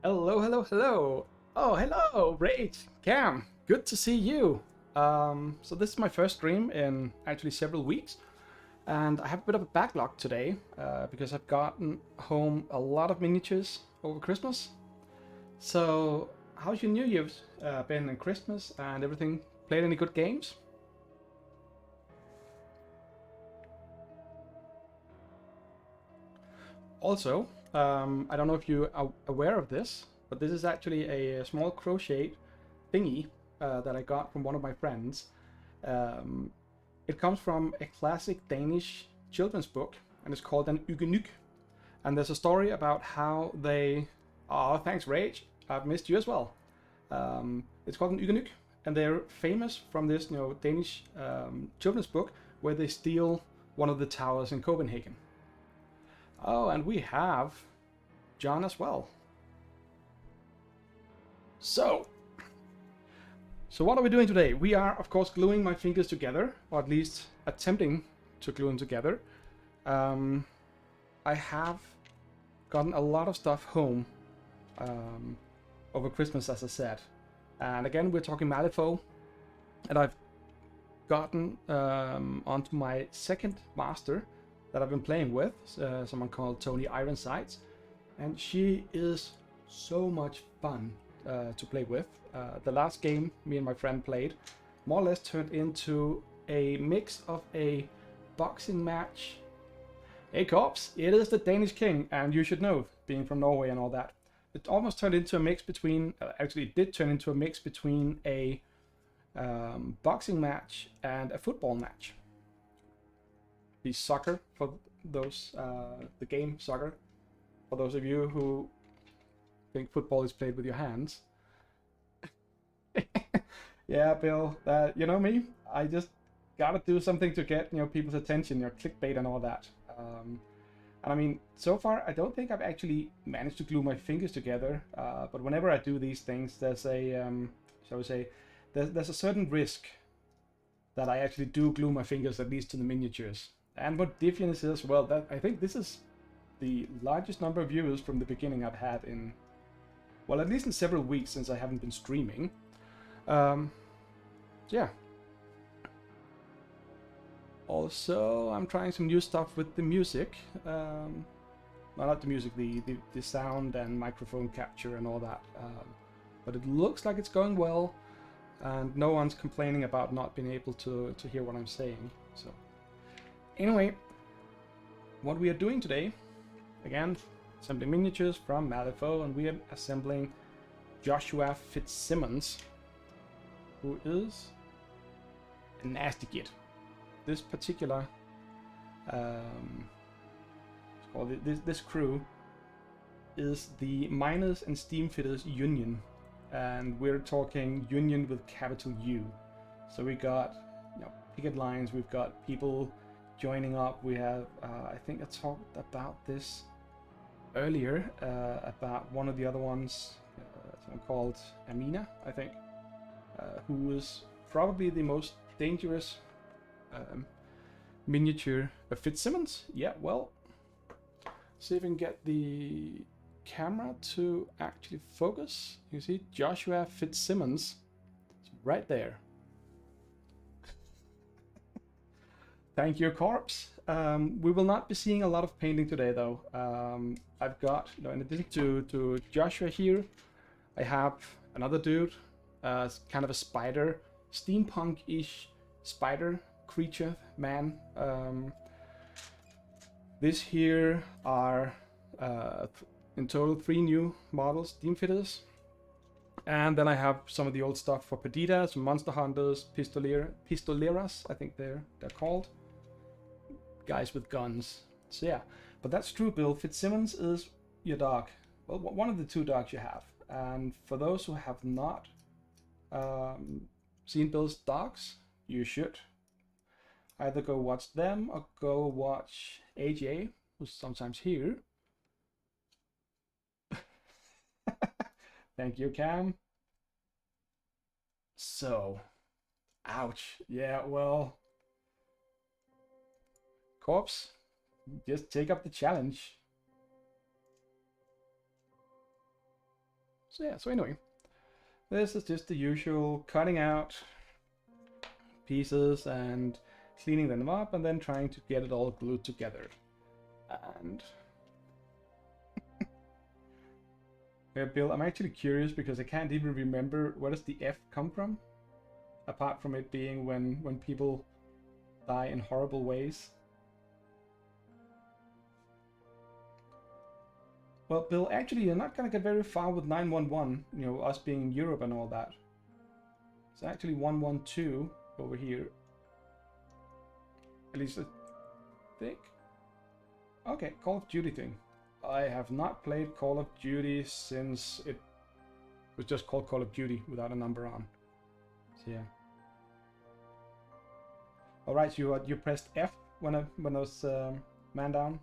Hello, hello, hello. Oh, hello, Rage, Cam. Good to see you. So this is my first stream in actually several weeks, and I have a bit of a backlog today because I've gotten home a lot of miniatures over Christmas. So, how's your New Year's been and Christmas and everything? Played any good games? Also, I don't know if you are aware of this, but this is actually a small crochet thingy that I got from one of my friends. Um, it comes from a classic Danish children's book, and it's called an Ugenuk. And there's a story about how they. Oh, thanks, Rage. I've missed you as well. It's called an Ugenuk, and they're famous from this, Danish children's book where they steal one of the towers in Copenhagen. Oh, and we have John as well. So what are we doing today? We are, of course, gluing my fingers together, or at least attempting to glue them together. I have gotten a lot of stuff home over Christmas, as I said. And again, we're talking Malifaux. And I've gotten onto my second master that I've been playing with, someone called Tony Ironsides. And she is so much fun to play with. The last game me and my friend played more or less turned into a mix of a boxing match. Hey Corpse, it is the Danish king, and you should know, being from Norway and all that. It almost turned into a mix between, actually it did turn into a mix between a boxing match and a football match. The soccer, for those, the game soccer, for those of you who think football is played with your hands. Yeah, Bill, you know me, I just gotta do something to get people's attention, clickbait and all that. And I mean, so far I don't think I've actually managed to glue my fingers together, but whenever I do these things, there's a shall we say, there's a certain risk that I actually do glue my fingers, at least to the miniatures. And what Diffian is, well, that I think this is the largest number of viewers from the beginning I've had in, well, at least in several weeks since I haven't been streaming. Yeah. Also, I'm trying some new stuff with the music. Well, not the music, the sound and microphone capture and all that. But it looks like it's going well, and no one's complaining about not being able to hear what I'm saying. So, anyway, what we are doing today, again, assembling miniatures from Malifaux, and we are assembling Joshua Fitzsimmons, who is a nasty git. This particular, this crew is the Miners and Steamfitters Union, and we're talking Union with capital U. So we got picket lines, we've got people joining up. We have, I think I talked about this earlier, about one of the other ones, someone called Amina, I think, who is probably the most dangerous miniature of Fitzsimmons. Yeah, well, see if we can get the camera to actually focus. You see Joshua Fitzsimmons, it's right there. Thank you, Corpse. We will not be seeing a lot of painting today, though. I've got, in addition to Joshua here, I have another dude, kind of a spider, steampunk-ish spider creature man. This here are in total 3 new models, Steamfitters. And then I have some of the old stuff for Perdita, some Monster Hunters, Pistoleras, I think they're called. Guys with guns. So yeah, but that's true, Bill. Fitzsimmons is your dog. Well, one of the 2 dogs you have. And for those who have not seen Bill's dogs, you should either go watch them or go watch AJ, who's sometimes here. Thank you, Cam. So, ouch. Yeah, well, Corpse, just take up the challenge. So yeah, so anyway, this is just the usual cutting out pieces and cleaning them up and then trying to get it all glued together. And yeah, Bill, I'm actually curious because I can't even remember where does the F come from, apart from it being when people die in horrible ways. Well, Bill, actually, you're not gonna get very far with 911. You know, us being in Europe and all that. It's actually 112 over here. At least I think. Okay, Call of Duty thing. I have not played Call of Duty since it was just called Call of Duty without a number on. So yeah. All right, you pressed F when I was man down.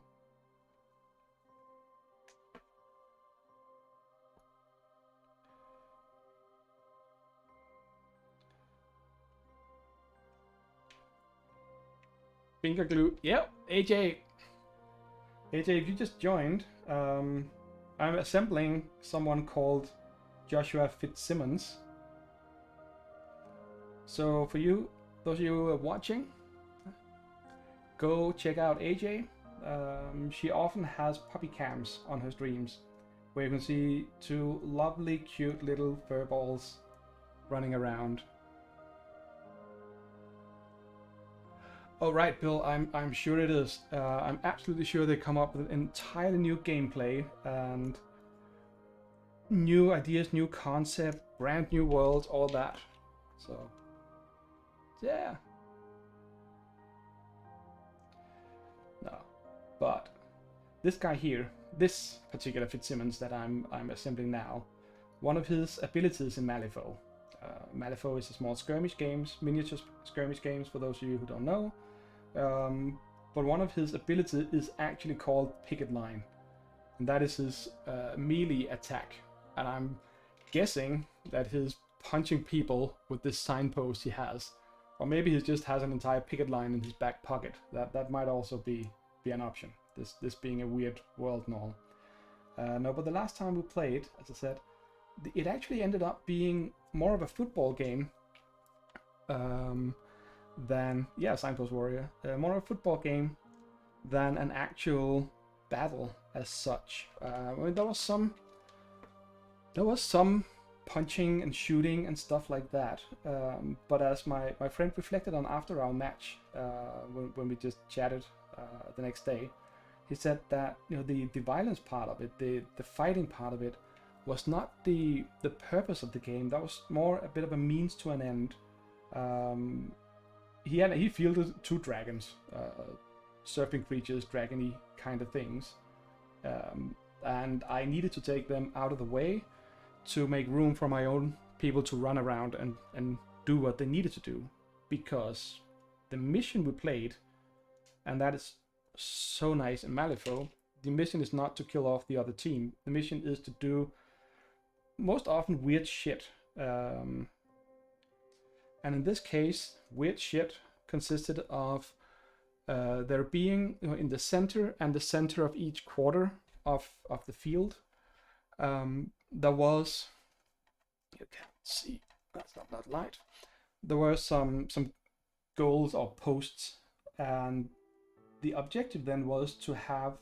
Finger glue. Yep, AJ. AJ, if you just joined, I'm assembling someone called Joshua Fitzsimmons. So for you, those of you watching, go check out AJ. She often has puppy cams on her streams, where you can see two lovely, cute little fur balls running around. Oh right, Bill, I'm sure it is. I'm absolutely sure they come up with an entirely new gameplay and new ideas, new concept, brand new worlds, all that. So, yeah. No, but this guy here, this particular Fitzsimmons that I'm assembling now, one of his abilities in Malifaux. Malifaux is a small skirmish games, miniature skirmish games for those of you who don't know. But one of his abilities is actually called Picket Line, and that is his melee attack. And I'm guessing that he's punching people with this signpost he has, or maybe he just has an entire picket line in his back pocket. That might also be an option. This being a weird world and all. No, but the last time we played, as I said, it actually ended up being more of a football game. Than Signpost Warrior, more of a football game than an actual battle as such. I mean, there was some punching and shooting and stuff like that. But as my friend reflected on after our match, when we just chatted the next day, he said that the violence part of it, the fighting part of it, was not the purpose of the game. That was more a bit of a means to an end. He fielded two dragons, serpent creatures, dragony kind of things, and I needed to take them out of the way to make room for my own people to run around and do what they needed to do, because the mission we played, and that is so nice in Malifaux, the mission is not to kill off the other team. The mission is to do most often weird shit. And in this case, weird shit consisted of there being in the center of each quarter of the field, there was, you can't see, that's not that light. There were some goals or posts, and the objective then was to have,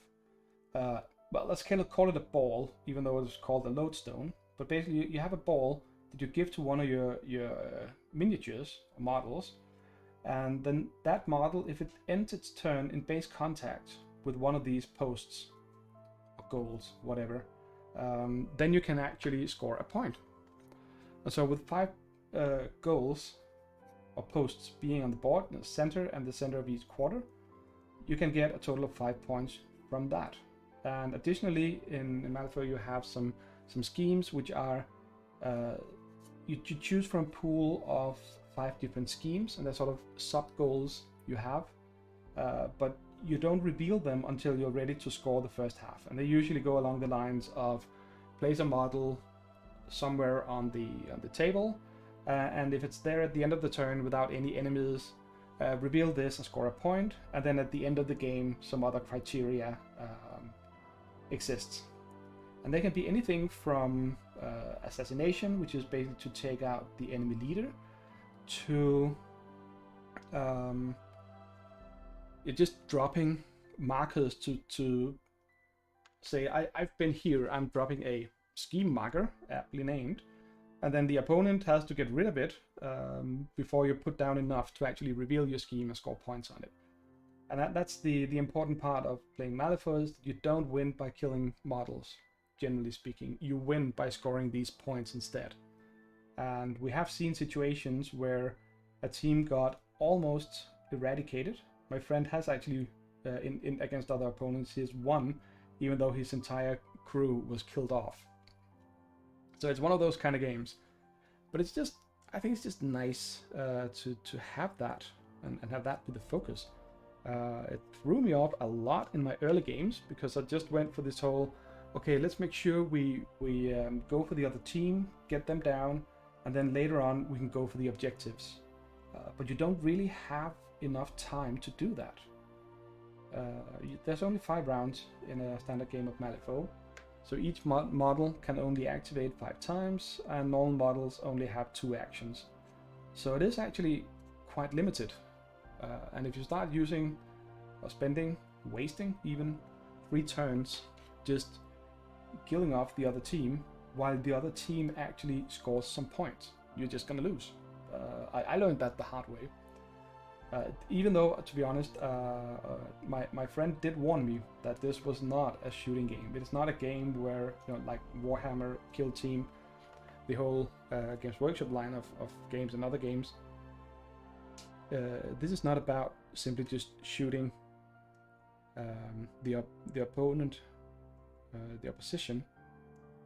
well, let's kind of call it a ball, even though it was called a lodestone. But basically, you have a ball that you give to one of your miniatures or models, and then that model, if it ends its turn in base contact with one of these posts or goals, whatever, then you can actually score a point. And so with 5 goals or posts being on the board, in the center and the center of each quarter, you can get a total of 5 points from that. And additionally, in Malifaux, you have some schemes which are you choose from a pool of 5 different schemes, and they're sort of sub goals you have, but you don't reveal them until you're ready to score the first half. And they usually go along the lines of place a model somewhere on the table, and if it's there at the end of the turn without any enemies, reveal this and score a point. And then at the end of the game, some other criteria exists. And they can be anything from assassination, which is basically to take out the enemy leader, to you're just dropping markers to say, I've been here, I'm dropping a scheme marker, aptly named, and then the opponent has to get rid of it before you put down enough to actually reveal your scheme and score points on it. And that's the important part of playing Malifaux, is that you don't win by killing models, generally speaking. You win by scoring these points instead. And we have seen situations where a team got almost eradicated. My friend has actually, in against other opponents, he has won, even though his entire crew was killed off. So it's one of those kind of games. But it's just, I think it's just nice to have that and have that be the focus. It threw me off a lot in my early games because I just went for this whole, okay, let's make sure we go for the other team, get them down, and then later on we can go for the objectives. But you don't really have enough time to do that. There's only 5 rounds in a standard game of Malifaux, so each model can only activate 5 times, and all models only have 2 actions. So it is actually quite limited. And if you start using or wasting even 3 turns just killing off the other team, while the other team actually scores some points, you're just gonna lose. I learned that the hard way. Even though, to be honest, my friend did warn me that this was not a shooting game. It is not a game where, like Warhammer, Kill Team, the whole Games Workshop line of games and other games. This is not about simply just shooting the opponent, the opposition,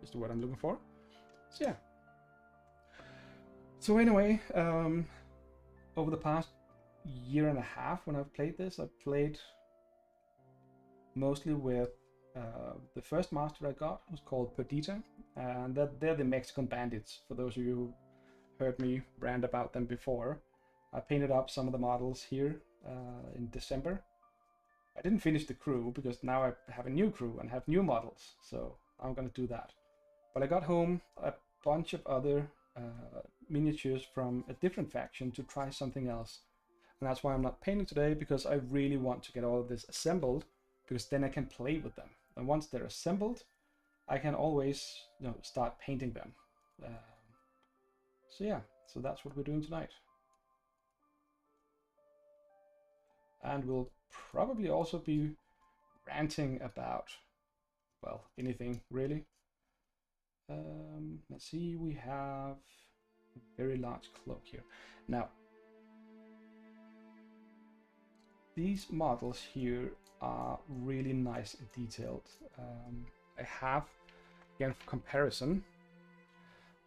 is the word I'm looking for. So yeah. So anyway, over the past year and a half when I've played this, I've played mostly with the first master I got was called Perdita, and they're the Mexican bandits, for those of you who heard me rant about them before. I painted up some of the models here in December. I didn't finish the crew because now I have a new crew and have new models, so I'm gonna do that. But I got home a bunch of other miniatures from a different faction to try something else. And that's why I'm not painting today, because I really want to get all of this assembled, because then I can play with them. And once they're assembled, I can always start painting them. So yeah, so that's what we're doing tonight. And we'll probably also be ranting about, well, anything really. Let's see, we have a very large cloak here. Now, these models here are really nice and detailed. I have, again, for comparison,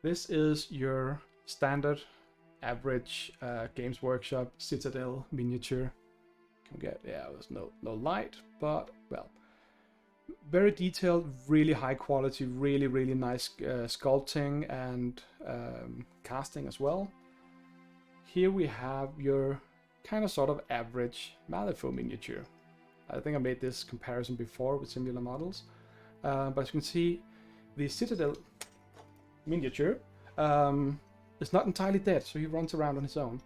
this is your standard average Games Workshop Citadel miniature. Can get, yeah, there's no light, but well, very detailed, really high quality, really nice sculpting and casting as well. Here we have your kind of sort of average Malifaux miniature. I think I made this comparison before with similar models, but as you can see, the Citadel miniature is not entirely dead, so he runs around on his own.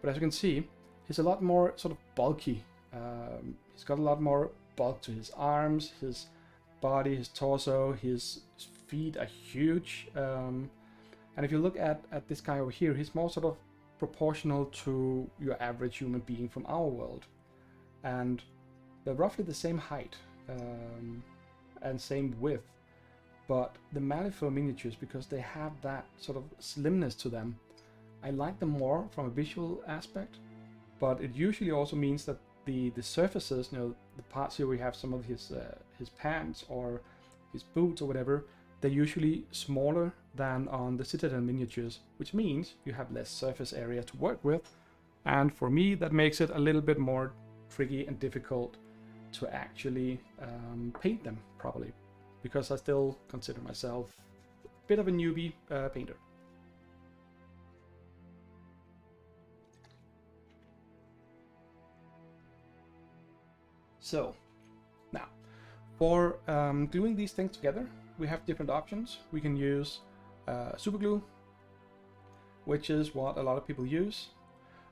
But as you can see, he's a lot more sort of bulky. He's got a lot more bulk to his arms, his body, his torso, his feet are huge. And if you look at this guy over here, he's more sort of proportional to your average human being from our world. And they're roughly the same height and same width. But the Malifaux miniatures, because they have that sort of slimness to them, I like them more from a visual aspect. But it usually also means that the surfaces, the parts here we have some of his pants or his boots or whatever, they're usually smaller than on the Citadel miniatures, which means you have less surface area to work with. And for me, that makes it a little bit more tricky and difficult to actually paint them properly, because I still consider myself a bit of a newbie painter. So now, for gluing these things together, we have different options. We can use super glue, which is what a lot of people use,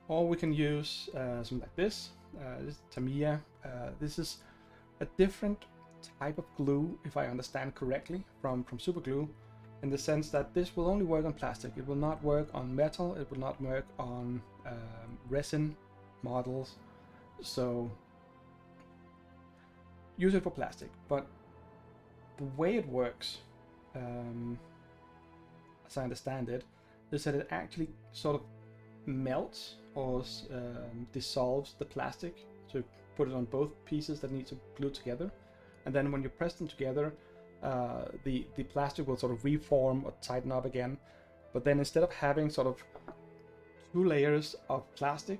or we can use something like this. This is Tamiya. This is a different type of glue, if I understand correctly, from super glue, in the sense that this will only work on plastic. It will not work on metal. It will not work on resin models. So use it for plastic. But the way it works, as I understand it, is that it actually sort of melts or dissolves the plastic to put it on both pieces that need to glue together, and then when you press them together, the plastic will sort of reform or tighten up again. But then instead of having sort of 2 layers of plastic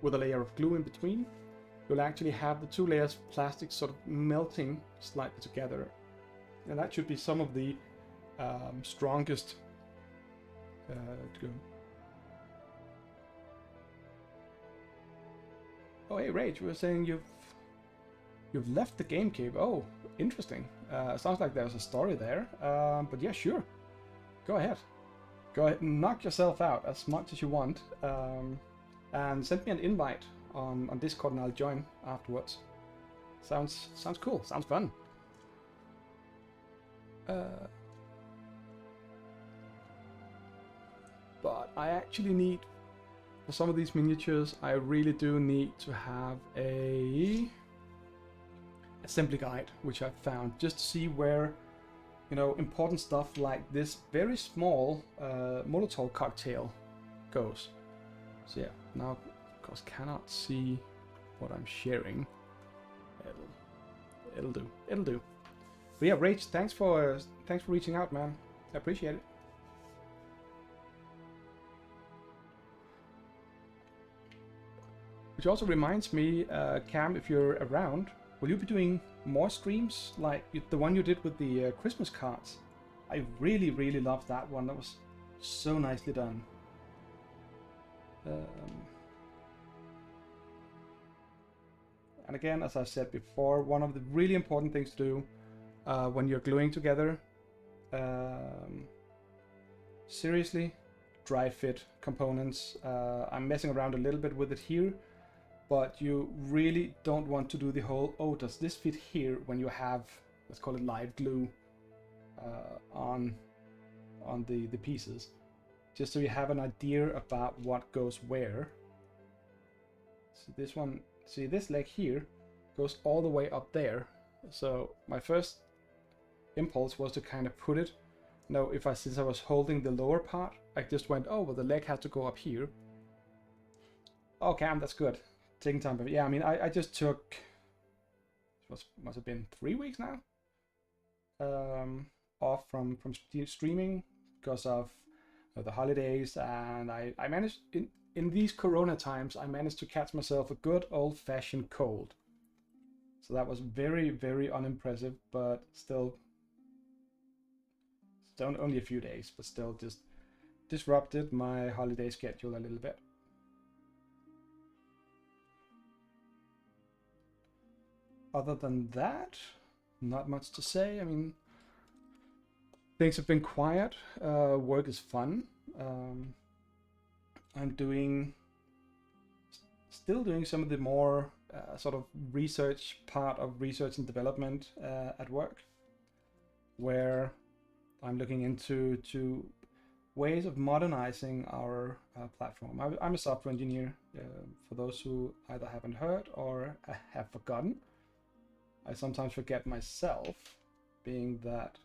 with a layer of glue in between, you'll actually have the 2 layers of plastic sort of melting slightly together, and that should be some of the strongest glue. Oh, hey, Rage, we were saying you've left the game cave. Oh, interesting. Sounds like there's a story there. But yeah, sure. Go ahead. Go ahead and knock yourself out as much as you want. And send me an invite on Discord and I'll join afterwards. Sounds cool. Sounds fun. But I actually need, for some of these miniatures, I really do need to have a assembly guide, which I've found, just to see where, you know, important stuff like this very small Molotov cocktail goes. So yeah, now of course cannot see what I'm sharing. It'll do. But yeah, Rach, thanks for reaching out, man. I appreciate it. Which also reminds me, Cam, if you're around, will you be doing more streams like the one you did with the Christmas cards? I really, really loved that one. That was so nicely done. And again, as I've said before, one of the really important things to do when you're gluing together, seriously, dry fit components. I'm messing around a little bit with it here, but you really don't want to do the whole, oh, does this fit here, when you have, let's call it live glue on the pieces, just so you have an idea about what goes where. So this one, see, this leg here goes all the way up there. So my first impulse was to kind of put it, no, since I was holding the lower part, I just went, oh, well, the leg has to go up here. Oh, Cam, that's good. Taking time, but yeah, I mean, I just took, must have been 3 weeks now, off from streaming because of the holidays, and I managed, in these corona times, I managed to catch myself a good old-fashioned cold. So that was very, very unimpressive, but still only a few days, but still just disrupted my holiday schedule a little bit. Other than that, not much to say. I mean, things have been quiet. Work is fun. I'm still doing some of the more sort of research part of research and development at work, where I'm looking into ways of modernizing our platform. I'm a software engineer, for those who either haven't heard or have forgotten. I sometimes forget myself, being that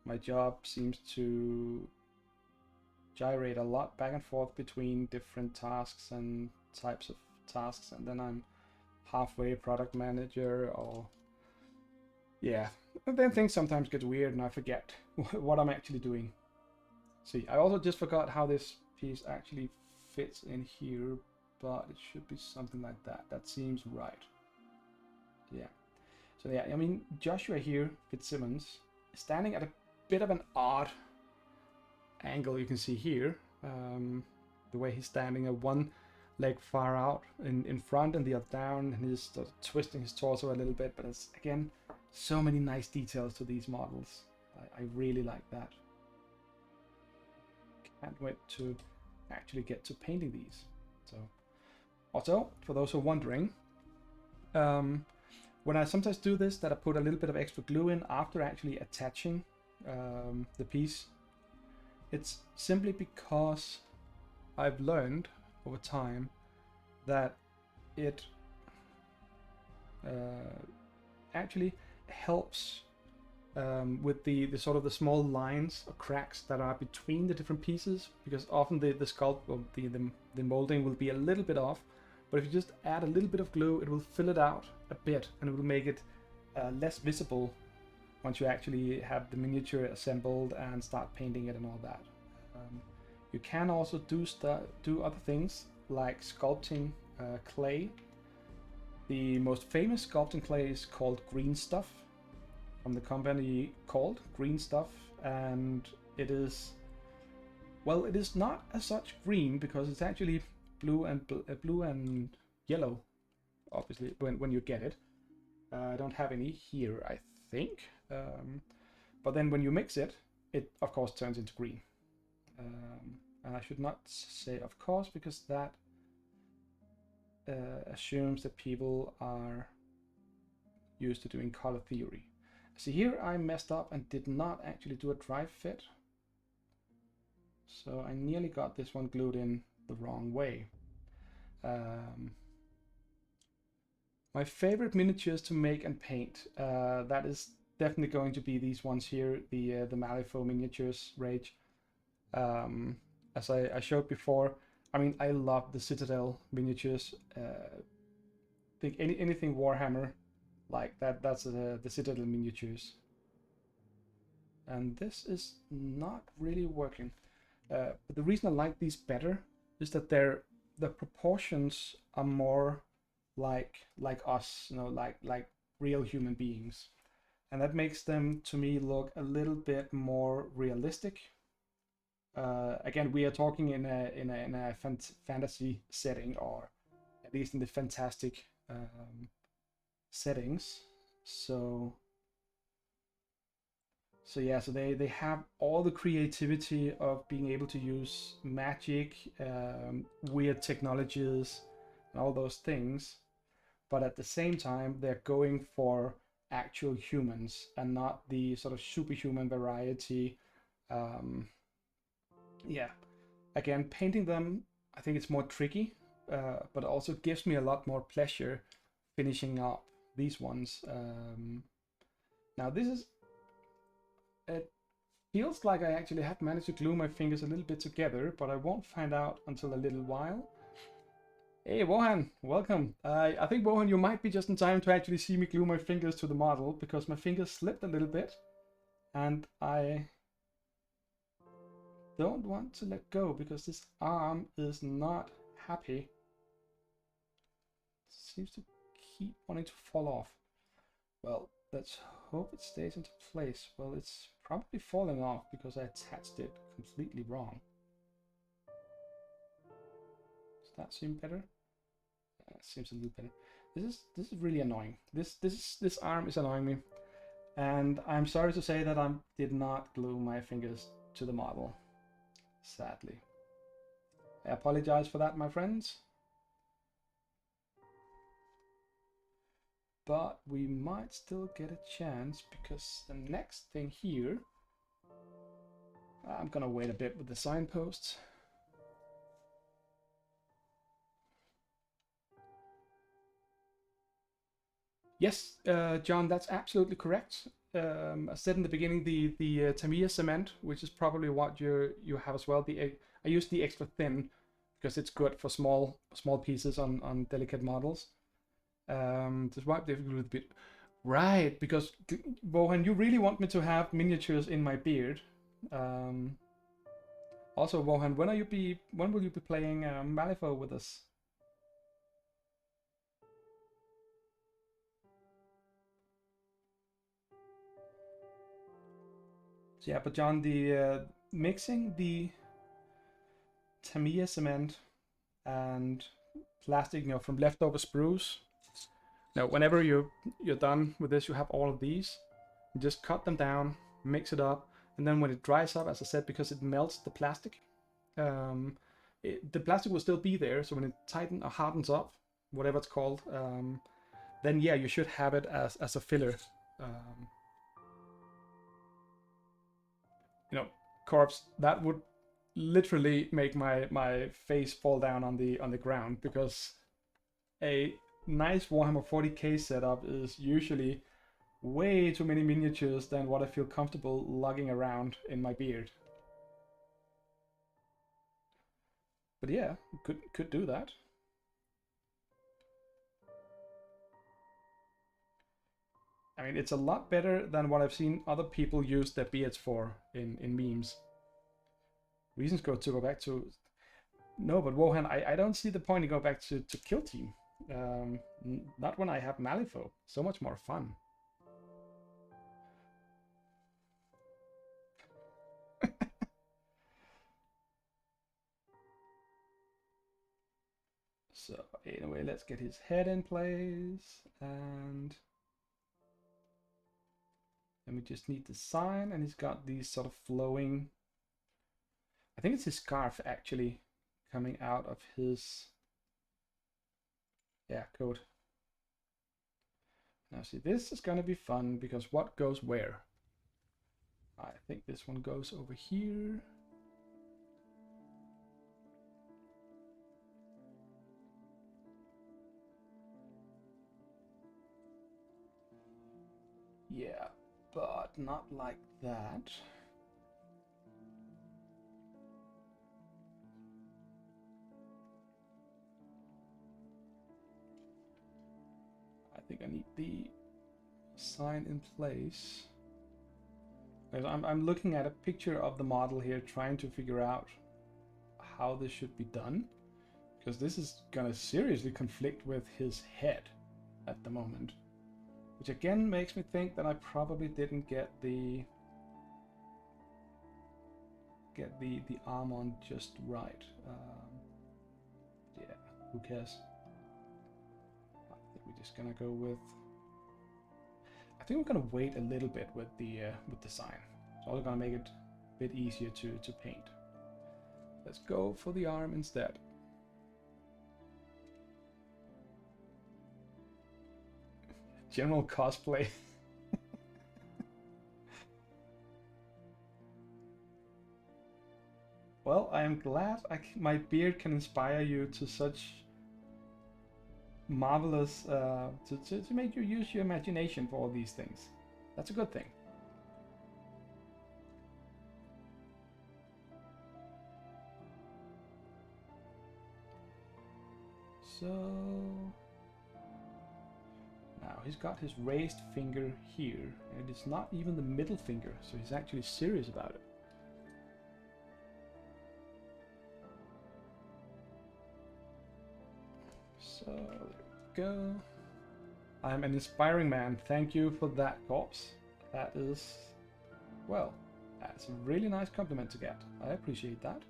my job seems to gyrate a lot back and forth between different tasks and types of tasks, and then I'm halfway product manager, or yeah, and then things sometimes get weird and I forget what I'm actually doing. See, I also just forgot how this piece actually fits in here, but it should be something like that. That seems right. Yeah. So yeah, I mean, Joshua here, Fitzsimmons, is standing at a bit of an odd angle. You can see here, the way he's standing, one leg far out in front and the other down, and he's sort of twisting his torso a little bit, but it's, again, So many nice details to these models. I really like that. Can't wait to actually get to painting these. So, also, for those who are wondering, when I sometimes do this, that I put a little bit of extra glue in after actually attaching the piece, it's simply because I've learned over time that it actually helps with the sort of the small lines or cracks that are between the different pieces, because often the sculpt or the molding will be a little bit off, but if you just add a little bit of glue, it will fill it out a bit and it will make it less visible once you actually have the miniature assembled and start painting it and all that. You can also do other things like sculpting clay. The most famous sculpting clay is called Green Stuff, from the company called Green Stuff, and it is, well, it is not as such green because it's actually blue and yellow, obviously, when you get it. I don't have any here, I think, but then when you mix it, it of course turns into green. And I should not say of course, because that assumes that people are used to doing color theory. See, here I messed up and did not actually do a dry fit. So I nearly got this one glued in the wrong way. My favorite miniatures to make and paint, that is definitely going to be these ones here, the Malifaux miniatures Rage. As I showed before, I mean, I love the Citadel miniatures. Think anything Warhammer like that, that's the Citadel miniatures. And this is not really working. But the reason I like these better is that the proportions are more like us, you know, like real human beings, and that makes them to me look a little bit more realistic. Again, we are talking in a fantasy setting, or at least in the fantastic settings. So yeah, so they have all the creativity of being able to use magic, weird technologies, and all those things, but at the same time they're going for actual humans and not the sort of superhuman variety. Yeah, again, painting them, I think it's more tricky, but also gives me a lot more pleasure finishing up these ones. Now this is, it feels like I actually have managed to glue my fingers a little bit together, but I won't find out until a little while. Hey Wohan, welcome. I think Wohan, you might be just in time to actually see me glue my fingers to the model, because my fingers slipped a little bit and I don't want to let go because this arm is not happy. It seems to keep wanting to fall off. Well, let's hope it stays into place. Well, it's probably falling off because I attached it completely wrong. Does that seem better? Seems a little better. This is really annoying. This arm is annoying me, and I'm sorry to say that I did not glue my fingers to the model. Sadly, I apologize for that, my friends. But we might still get a chance, because the next thing here, I'm gonna wait a bit with the signposts. Yes, John, that's absolutely correct. I said in the beginning, the Tamiya cement, which is probably what you have as well. I use the extra thin because it's good for small pieces on delicate models. Just wipe the glue a bit. Right, because Bohan, you really want me to have miniatures in my beard. Also, Bohan, when will you be playing Malifaux with us? So yeah, but John, the mixing the Tamiya cement and plastic, you know, from leftover spruce Now, whenever you're done with this, you have all of these. You just cut them down, mix it up, and then when it dries up, as I said, because it melts the plastic, the plastic will still be there. So when it tightens or hardens up, whatever it's called, then yeah, you should have it as a filler. You know, corpse, that would literally make my face fall down on the ground, because a nice Warhammer 40k setup is usually way too many miniatures than what I feel comfortable lugging around in my beard. But yeah, could do that. I mean, it's a lot better than what I've seen other people use their beards for in memes. Reasons to go back to... No, but Wohan, I don't see the point in going back to Kill Team. Not when I have Malifaux. So much more fun. So anyway, let's get his head in place, and then we just need the sign, and he's got these sort of flowing, I think it's his scarf actually, coming out of his, yeah, coat. Now see, this is gonna be fun, because what goes where? I think this one goes over here. Yeah, but not like that. I think I need the sign in place. I'm looking at a picture of the model here, trying to figure out how this should be done, because this is gonna seriously conflict with his head at the moment, which again makes me think that I probably didn't get the arm on just right. Yeah, who cares? I think we're just gonna go with... I think we're gonna wait a little bit with the sign. It's also gonna make it a bit easier to paint. Let's go for the arm instead. General cosplay. Well, I am glad my beard can inspire you to such marvelous, to make you use your imagination for all these things. That's a good thing. So now he's got his raised finger here, and it's not even the middle finger, so he's actually serious about it. So there we go. I'm an inspiring man. Thank you for that, corpse. That is, well, that's a really nice compliment to get. I appreciate that.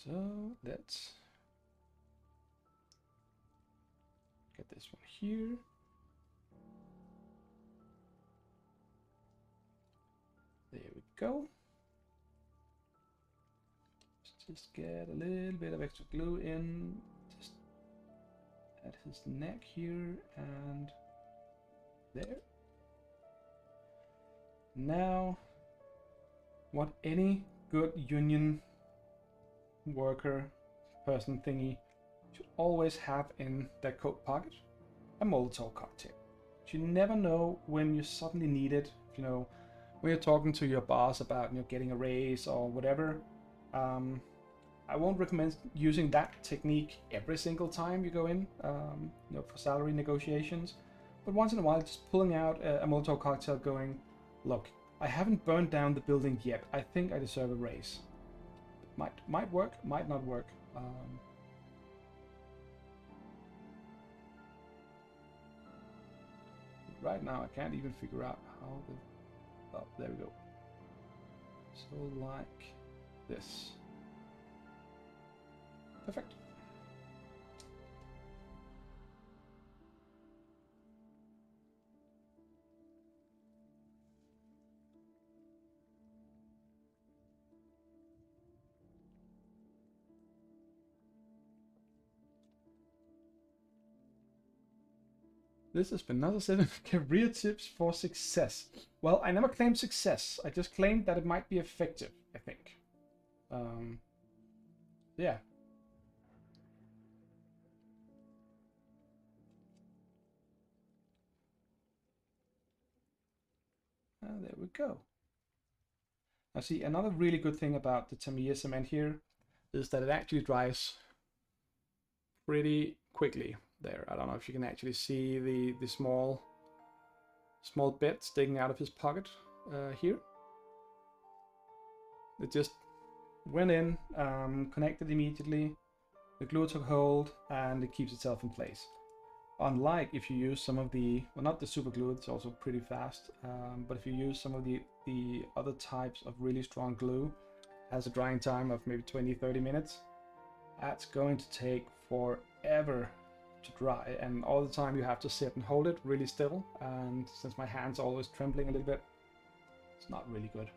So let's get this one here. There we go. Let's just get a little bit of extra glue in, just at his neck here and there. Now, what any good union worker person thingy should always have in their coat pocket: a Molotov cocktail. You never know when you suddenly need it. You know, when you're talking to your boss about, you know, getting a raise or whatever. I won't recommend using that technique every single time you go in, you know, for salary negotiations. But once in a while, just pulling out a Molotov cocktail, going, look, I haven't burned down the building yet. I think I deserve a raise. Might work, might not work. Right now, I can't even figure out how the... Oh, there we go. So like this. Perfect. This has been another 7 career tips for success. Well, I never claimed success. I just claimed that it might be effective, I think. Yeah. There we go. Now see, another really good thing about the Tamiya cement here is that it actually dries pretty quickly there. I don't know if you can actually see the small bit sticking out of his pocket here. It just went in, connected immediately, the glue took hold, and it keeps itself in place. Unlike if you use some of the, well, not the super glue, it's also pretty fast, but if you use some of the other types of really strong glue, has a drying time of maybe 20-30 minutes, that's going to take forever to dry, and all the time you have to sit and hold it really still, and since my hand's always trembling a little bit, it's not really good.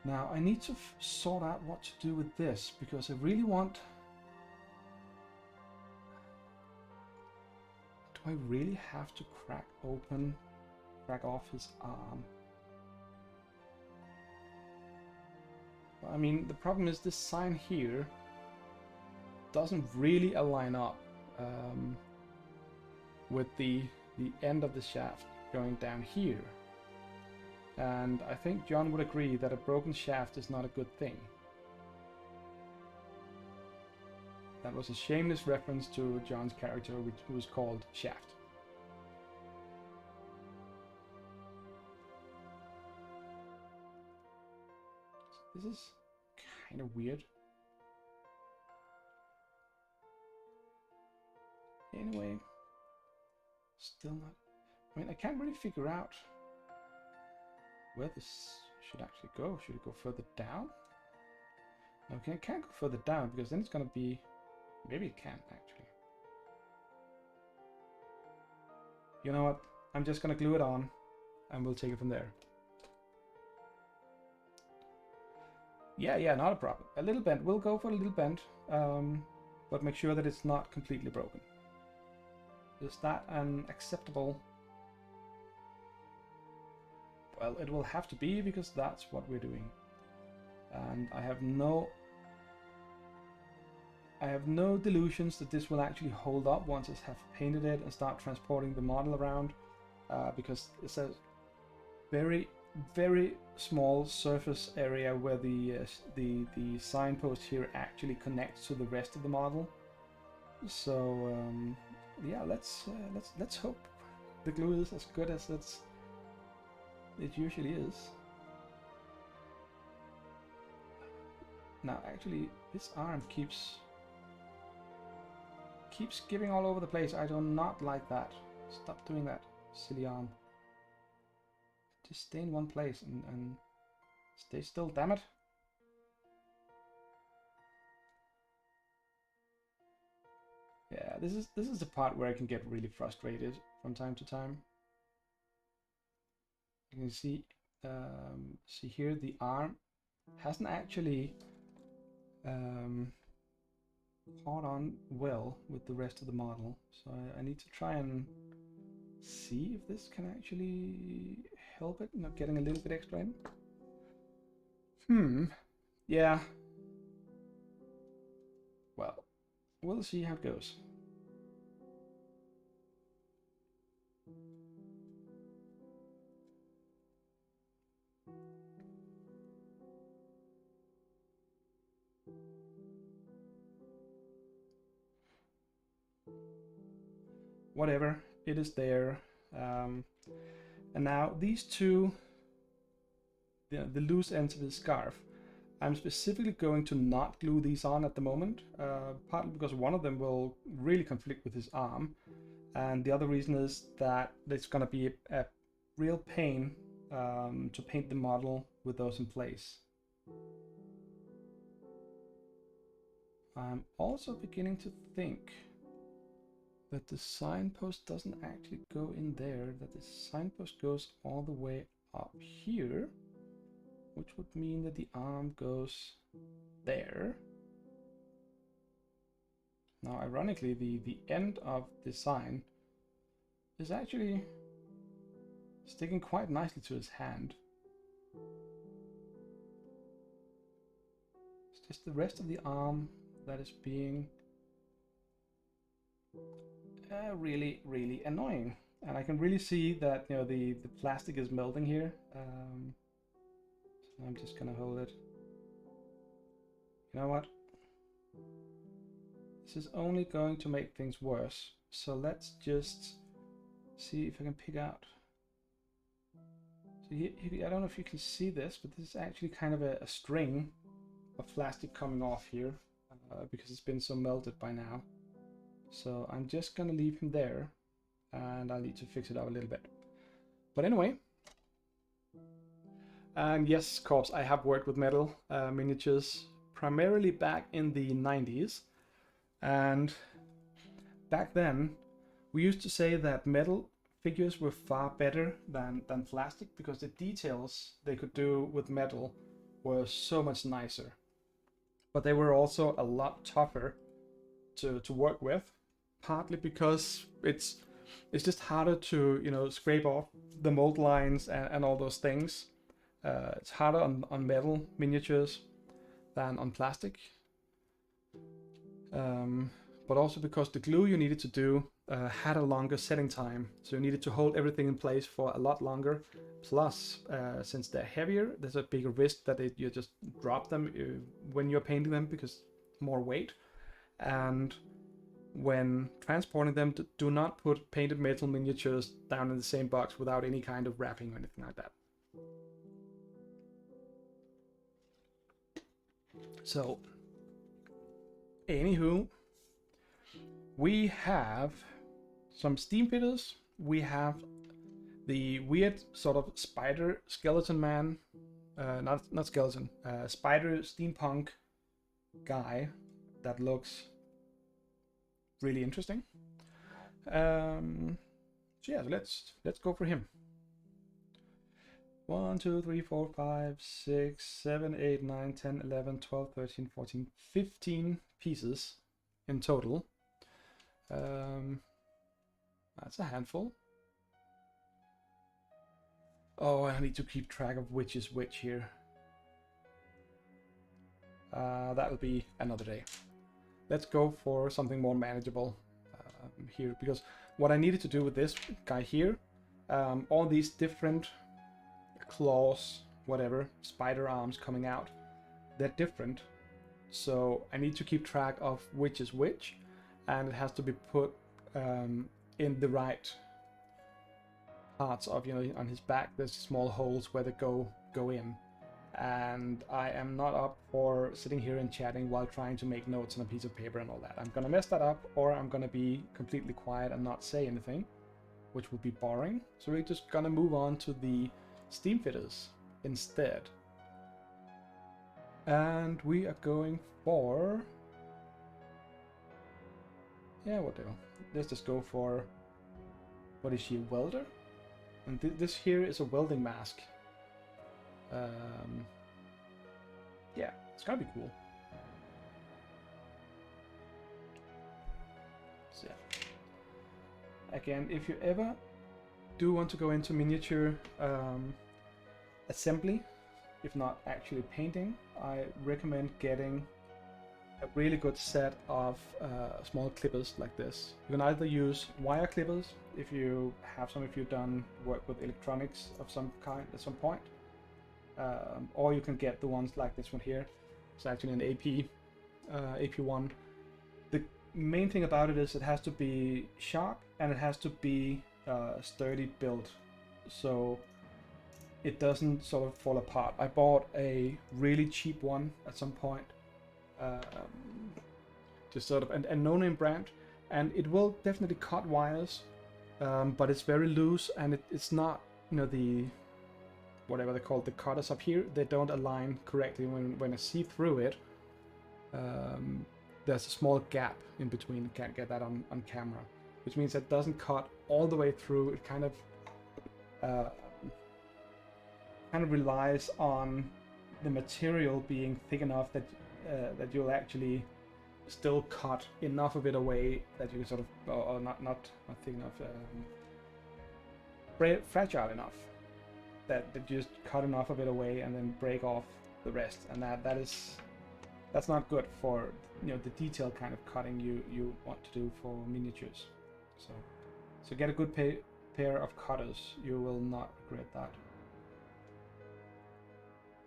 Now I need to sort out what to do with this, because I really want... Do I really have to crack off his arm? I mean, the problem is this sign here doesn't really align up with the end of the shaft going down here. And I think John would agree that a broken shaft is not a good thing. That was a shameless reference to John's character, who was called Shaft. This is kind of weird. Anyway, still not... I mean, I can't really figure out where this should actually go. Should it go further down? Okay, it can't go further down, because then it's gonna be... Maybe it can, actually. You know what? I'm just gonna glue it on, and we'll take it from there. Yeah, not a problem. A little bend. We'll go for a little bend, but make sure that it's not completely broken. Is that an acceptable... Well, it will have to be, because that's what we're doing. And I have no delusions that this will actually hold up once I have painted it and start transporting the model around, because it's a very, very small surface area where the signpost here actually connects to the rest of the model. So yeah, let's hope the glue is as good as it usually is. Now, actually, this arm keeps giving all over the place. I do not like that. Stop doing that, silly arm. Just stay in one place and stay still, damn it. Yeah, this is the part where I can get really frustrated from time to time. You can see here the arm hasn't actually caught on well with the rest of the model, so I need to try and see if this can actually help it, not getting a little bit extra in. Yeah. Well, we'll see how it goes. Whatever, it is there. And now these two, the loose ends of the scarf, I'm specifically going to not glue these on at the moment, partly because one of them will really conflict with his arm, and the other reason is that it's going to be a real pain to paint the model with those in place. I'm also beginning to think that the signpost doesn't actually go in there, that the signpost goes all the way up here, which would mean that the arm goes there. Now, ironically, the end of the sign is actually sticking quite nicely to his hand. It's just the rest of the arm that is being really, really annoying. And I can really see that, you know, the plastic is melting here. So I'm just gonna hold it. You know what? This is only going to make things worse. So let's just see if I can pick out. So I don't know if you can see this, but this is actually kind of a string of plastic coming off here because it's been so melted by now. So I'm just gonna leave him there, and I'll need to fix it up a little bit. But anyway, and yes, of course, I have worked with metal miniatures primarily back in the 90s, and back then we used to say that metal figures were far better than plastic because the details they could do with metal were so much nicer, but they were also a lot tougher to work with, partly because it's just harder to, you know, scrape off the mold lines and all those things. It's harder on metal miniatures than on plastic, but also because the glue you needed to do had a longer setting time, so you needed to hold everything in place for a lot longer. Plus, since they're heavier, there's a bigger risk that you just drop them when you're painting them because more weight. And when transporting them, do not put painted metal miniatures down in the same box without any kind of wrapping or anything like that. So, anywho, we have some Steamfitters. We have the weird sort of spider skeleton man, not skeleton, spider steampunk guy that looks really interesting. So yeah, let's go for him. 1, 2, 3, 4, 5, 6, 7, 8, 9, 10, 11, 12, 13, 14, 15 pieces in total. That's a handful. Oh, I need to keep track of which is which here. That'll be another day. Let's go for something more manageable here, because what I needed to do with this guy here, all these different claws, whatever, spider arms coming out, they're different. So I need to keep track of which is which, and it has to be put in the right parts of, you know, on his back. There's small holes where they go in, and I am not up for sitting here and chatting while trying to make notes on a piece of paper and all that. I'm gonna mess that up, or I'm gonna be completely quiet and not say anything, which would be boring. So we're just gonna move on to the Steamfitters instead. And we are going for... yeah, whatever. Let's just go for... what is she, a welder? And this here is a welding mask. Yeah, it's gonna be cool. So yeah. Again, if you ever do want to go into miniature assembly, if not actually painting, I recommend getting a really good set of small clippers like this. You can either use wire clippers if you have some, if you've done work with electronics of some kind at some point, or you can get the ones like this one here. It's actually an AP1. The main thing about it is it has to be sharp and it has to be sturdy build, so it doesn't sort of fall apart. I bought a really cheap one at some point, just sort of a no-name brand, and it will definitely cut wires, but it's very loose, and it's not, you know, the whatever they call the cutters up here, they don't align correctly. When I see through it, there's a small gap in between. Can't get that on camera, which means it doesn't cut all the way through. It kind of relies on the material being thick enough that that you'll actually still cut enough of it away that you can sort of, or not thick enough, fragile enough that you just cut enough of it away and then break off the rest, and that's not good for the detailed kind of cutting you want to do for miniatures. So get a good pair of cutters. You will not regret that.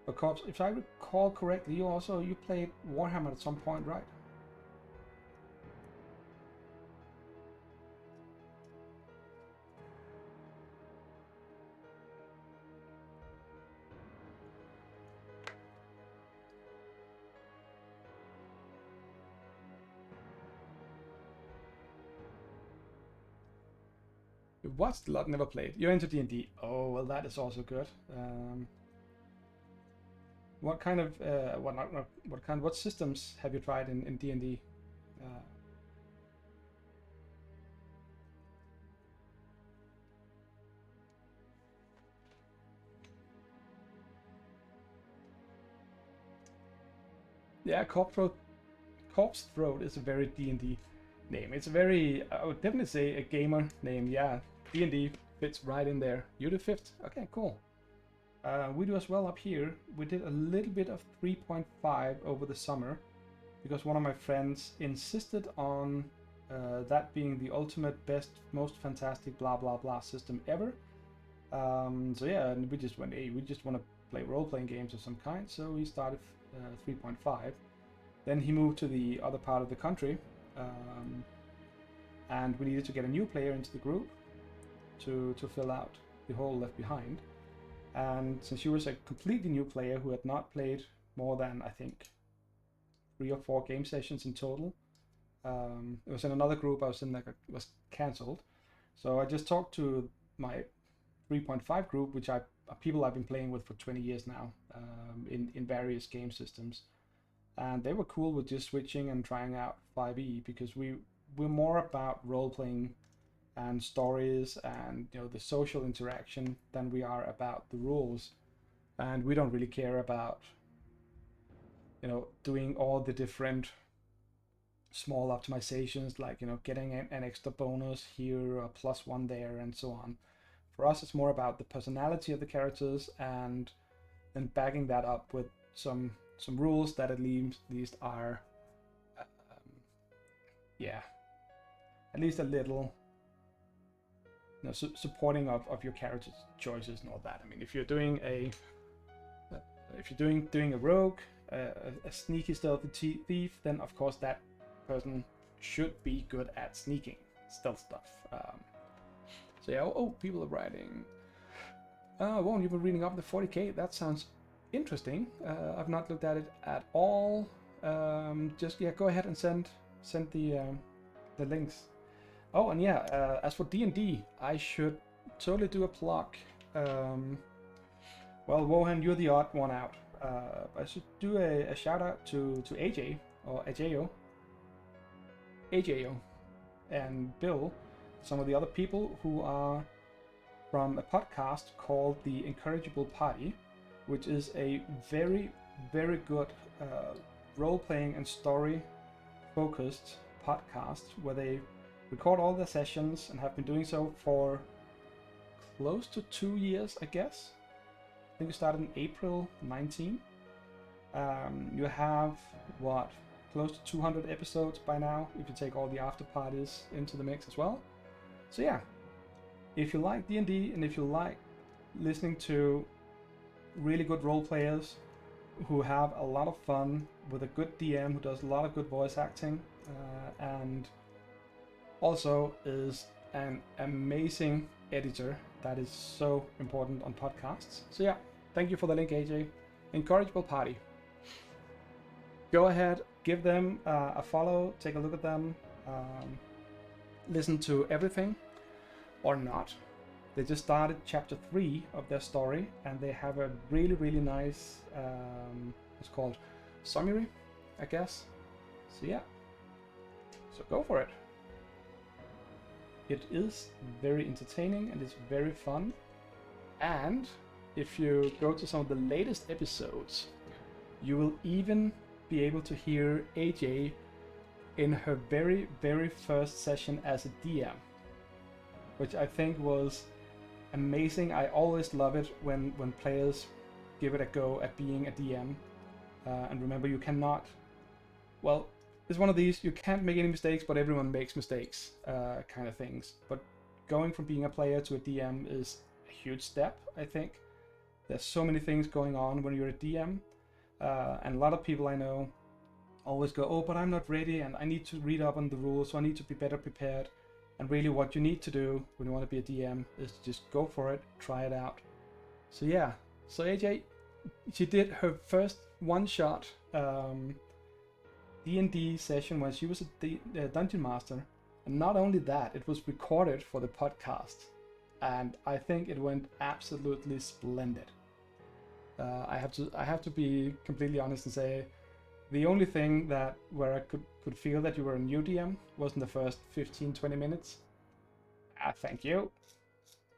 But Corpse, if I recall correctly, you played Warhammer at some point, right? You watched a lot, never played. You're into D&D. Oh, well, that is also good. What kind of what systems have you tried in D&D? Yeah, Corpse Throat is a very D&D name. It's a very, I would definitely say, a gamer name. Yeah, D&D fits right in there. You the fifth. Okay, cool. We do as well up here. We did a little bit of 3.5 over the summer because one of my friends insisted on that being the ultimate, best, most fantastic, blah blah blah system ever. So yeah, and we just went, hey, we just want to play role-playing games of some kind. So we started 3.5. Then he moved to the other part of the country, and we needed to get a new player into the group to fill out the hole left behind. And since she was a completely new player who had not played more than, I think, 3 or 4 game sessions in total, it was in another group I was in that was cancelled. So I just talked to my 3.5 group, which people I've been playing with for 20 years now, in various game systems. And they were cool with just switching and trying out 5e because we're more about role-playing and stories and the social interaction than we are about the rules, and we don't really care about doing all the different small optimizations like getting an extra bonus here, a +1 there, and so on. For us, it's more about the personality of the characters and then backing that up with some rules that at least are at least a little supporting of your character's choices and all that. I mean, if you're doing a rogue, a sneaky stealthy thief, then of course that person should be good at sneaking stealth stuff. So yeah, people are writing. Won't you be reading up the 40k? That sounds interesting. I've not looked at it at all. Just go ahead and send the links. Oh, and yeah, as for D&D, I should totally do a plug. Well, Wohan, you're the odd one out. I should do a shout out to AJ or AJO and Bill, some of the other people who are from a podcast called The Incorrigible Party, which is a very, very good role-playing and story-focused podcast where they record all their sessions and have been doing so for close to 2 years, I guess. I think we started in April 19. You have, close to 200 episodes by now, if you take all the after parties into the mix as well. So yeah, if you like D&D and if you like listening to really good role players who have a lot of fun with a good DM who does a lot of good voice acting, and also is an amazing editor, that is so important on podcasts. So yeah, thank you for the link, AJ. Incorrigible Party. Go ahead, give them a follow, take a look at them, listen to everything or not. They just started chapter 3 of their story and they have a really, really nice, it's called summary, I guess. So yeah, so go for it. It is very entertaining and it's very fun. And if you go to some of the latest episodes, you will even be able to hear AJ in her very, very first session as a DM, which I think was amazing. I always love it when players give it a go at being a DM. And remember, you cannot, well, it's one of these, you can't make any mistakes, but everyone makes mistakes, kind of things. But going from being a player to a DM is a huge step, I think. There's so many things going on when you're a DM. And a lot of people I know always go, oh, but I'm not ready and I need to read up on the rules, so I need to be better prepared. And really what you need to do when you want to be a DM is to just go for it, try it out. So yeah, so AJ, she did her first one-shot D&D session when she was a Dungeon Master. And not only that, it was recorded for the podcast. And I think it went absolutely splendid. I have to be completely honest and say, the only thing where I could feel that you were a new DM was in the first 15-20 minutes. Thank you.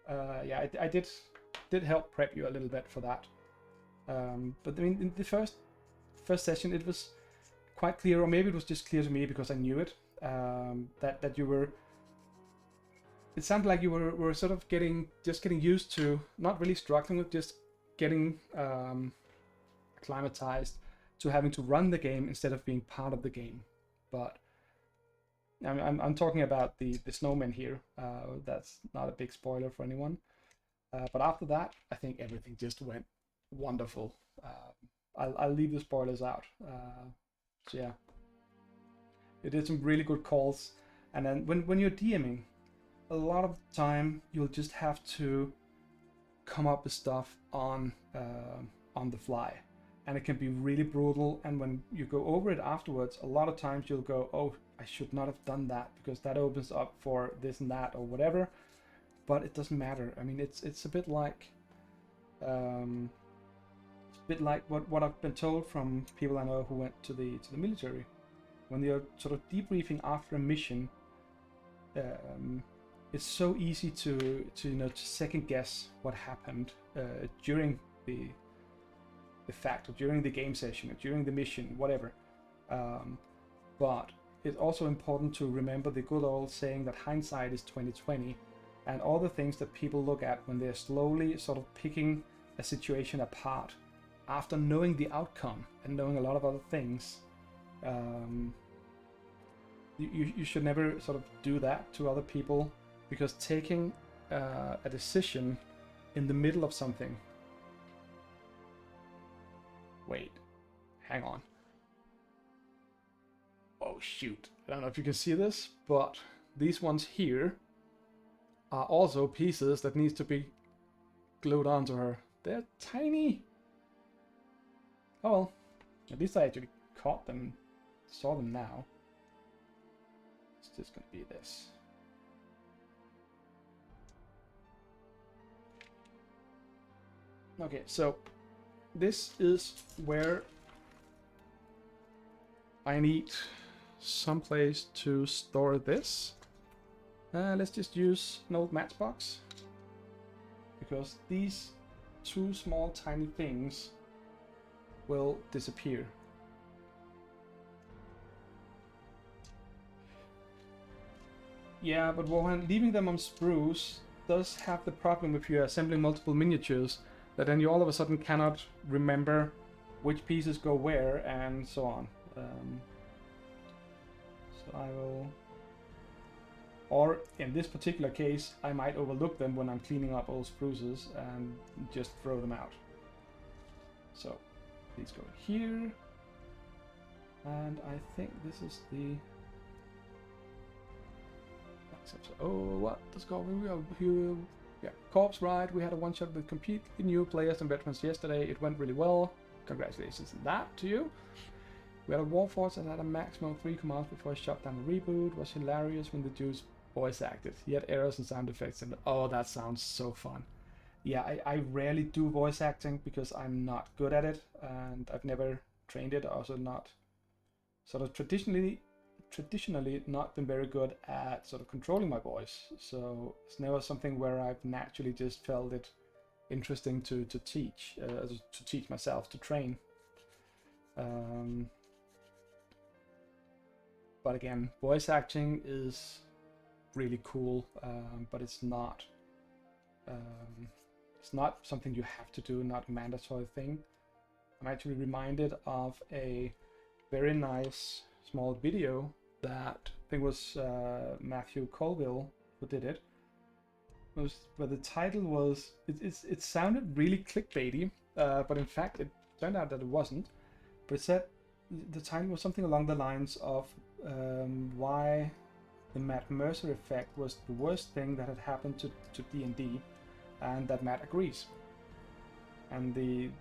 Yeah, I did help prep you a little bit for that. But I mean, in the first session, it was quite clear, or maybe it was just clear to me because I knew it, that you were. It sounded like you were sort of getting used to, not really struggling with, just getting acclimatized to having to run the game instead of being part of the game. But I'm talking about the snowmen here. That's not a big spoiler for anyone. But after that, I think everything just went wonderful. I'll leave the spoilers out. So yeah, you did some really good calls. And then when you're DMing, a lot of the time you'll just have to come up with stuff on the fly. And it can be really brutal, and when you go over it afterwards, a lot of times you'll go, oh, I should not have done that because that opens up for this and that or whatever. But it doesn't matter. I mean, it's a bit like what I've been told from people I know who went to the military. When you're sort of debriefing after a mission, it's so easy to second guess what happened during the fact, or during the game session, or during the mission, whatever. But it's also important to remember the good old saying that hindsight is 20/20, and all the things that people look at when they're slowly sort of picking a situation apart after knowing the outcome and knowing a lot of other things. You should never sort of do that to other people, because taking a decision in the middle of something. Wait, hang on. Oh shoot, I don't know if you can see this, but these ones here are also pieces that needs to be glued onto her. They're tiny. Oh well, at least I actually caught them, saw them now. It's just gonna be this. Okay, so this is where I need some place to store this. Let's just use an old matchbox, because these two small tiny things will disappear. Yeah, but when leaving them on spruce does have the problem if you're assembling multiple miniatures, that then you all of a sudden cannot remember which pieces go where and so on. So I will, or in this particular case, I might overlook them when I'm cleaning up old spruces and just throw them out. So these go here, and I think this is the. Oh, what? Let's go. Yeah, Corpse Ride. We had a one-shot with completely new players and veterans yesterday. It went really well. Congratulations on that to you. We had a Warforged that had a maximum of 3 commands before I shut down the reboot. It was hilarious when the dudes voice acted. He had errors and sound effects, and oh, that sounds so fun. Yeah, I rarely do voice acting because I'm not good at it, and I've never trained it. Also not sort of traditionally not been very good at sort of controlling my voice, so it's never something where I've naturally just felt it interesting to teach myself, to train. But again, voice acting is really cool, but it's not something you have to do, not a mandatory thing. I'm actually reminded of a very nice small video that I think was Matthew Colville who did it. Where the title was, it sounded really clickbaity, but in fact it turned out that it wasn't. But it said the title was something along the lines of why the Matt Mercer effect was the worst thing that had happened to D&D, and that Matt agrees. And the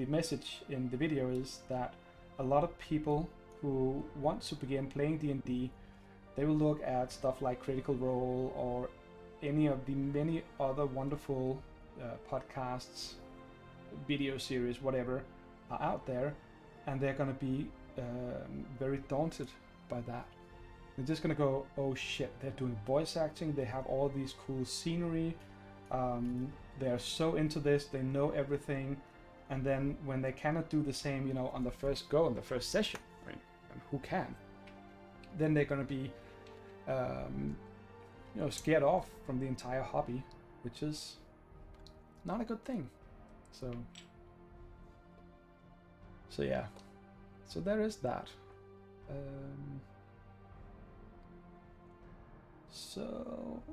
message in the video is that a lot of people who want to begin playing D&D, they will look at stuff like Critical Role or any of the many other wonderful podcasts, video series, whatever, are out there, and they're going to be very daunted by that. They're just going to go, oh shit, they're doing voice acting, they have all these cool scenery, they're so into this, they know everything, and then when they cannot do the same, on the first go, on the first session, right? And who can? Then they're going to be scared off from the entire hobby, which is not a good thing. So yeah, so there is that. So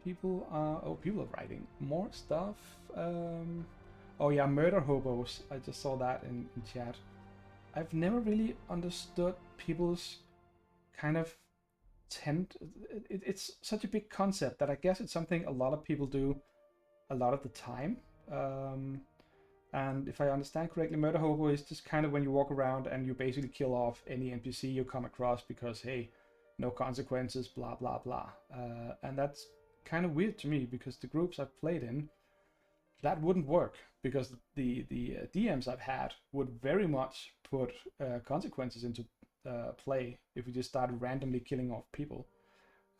people are writing more stuff. Oh yeah, murder hobos. I just saw that in chat. I've never really understood people's kind of it's such a big concept that I guess it's something a lot of people do a lot of the time. And if I understand correctly, murder hobo is just kind of when you walk around and you basically kill off any NPC you come across because, hey, no consequences, blah, blah, blah. And that's kind of weird to me because the groups I've played in, that wouldn't work because the DMs I've had would very much put consequences into play if we just started randomly killing off people.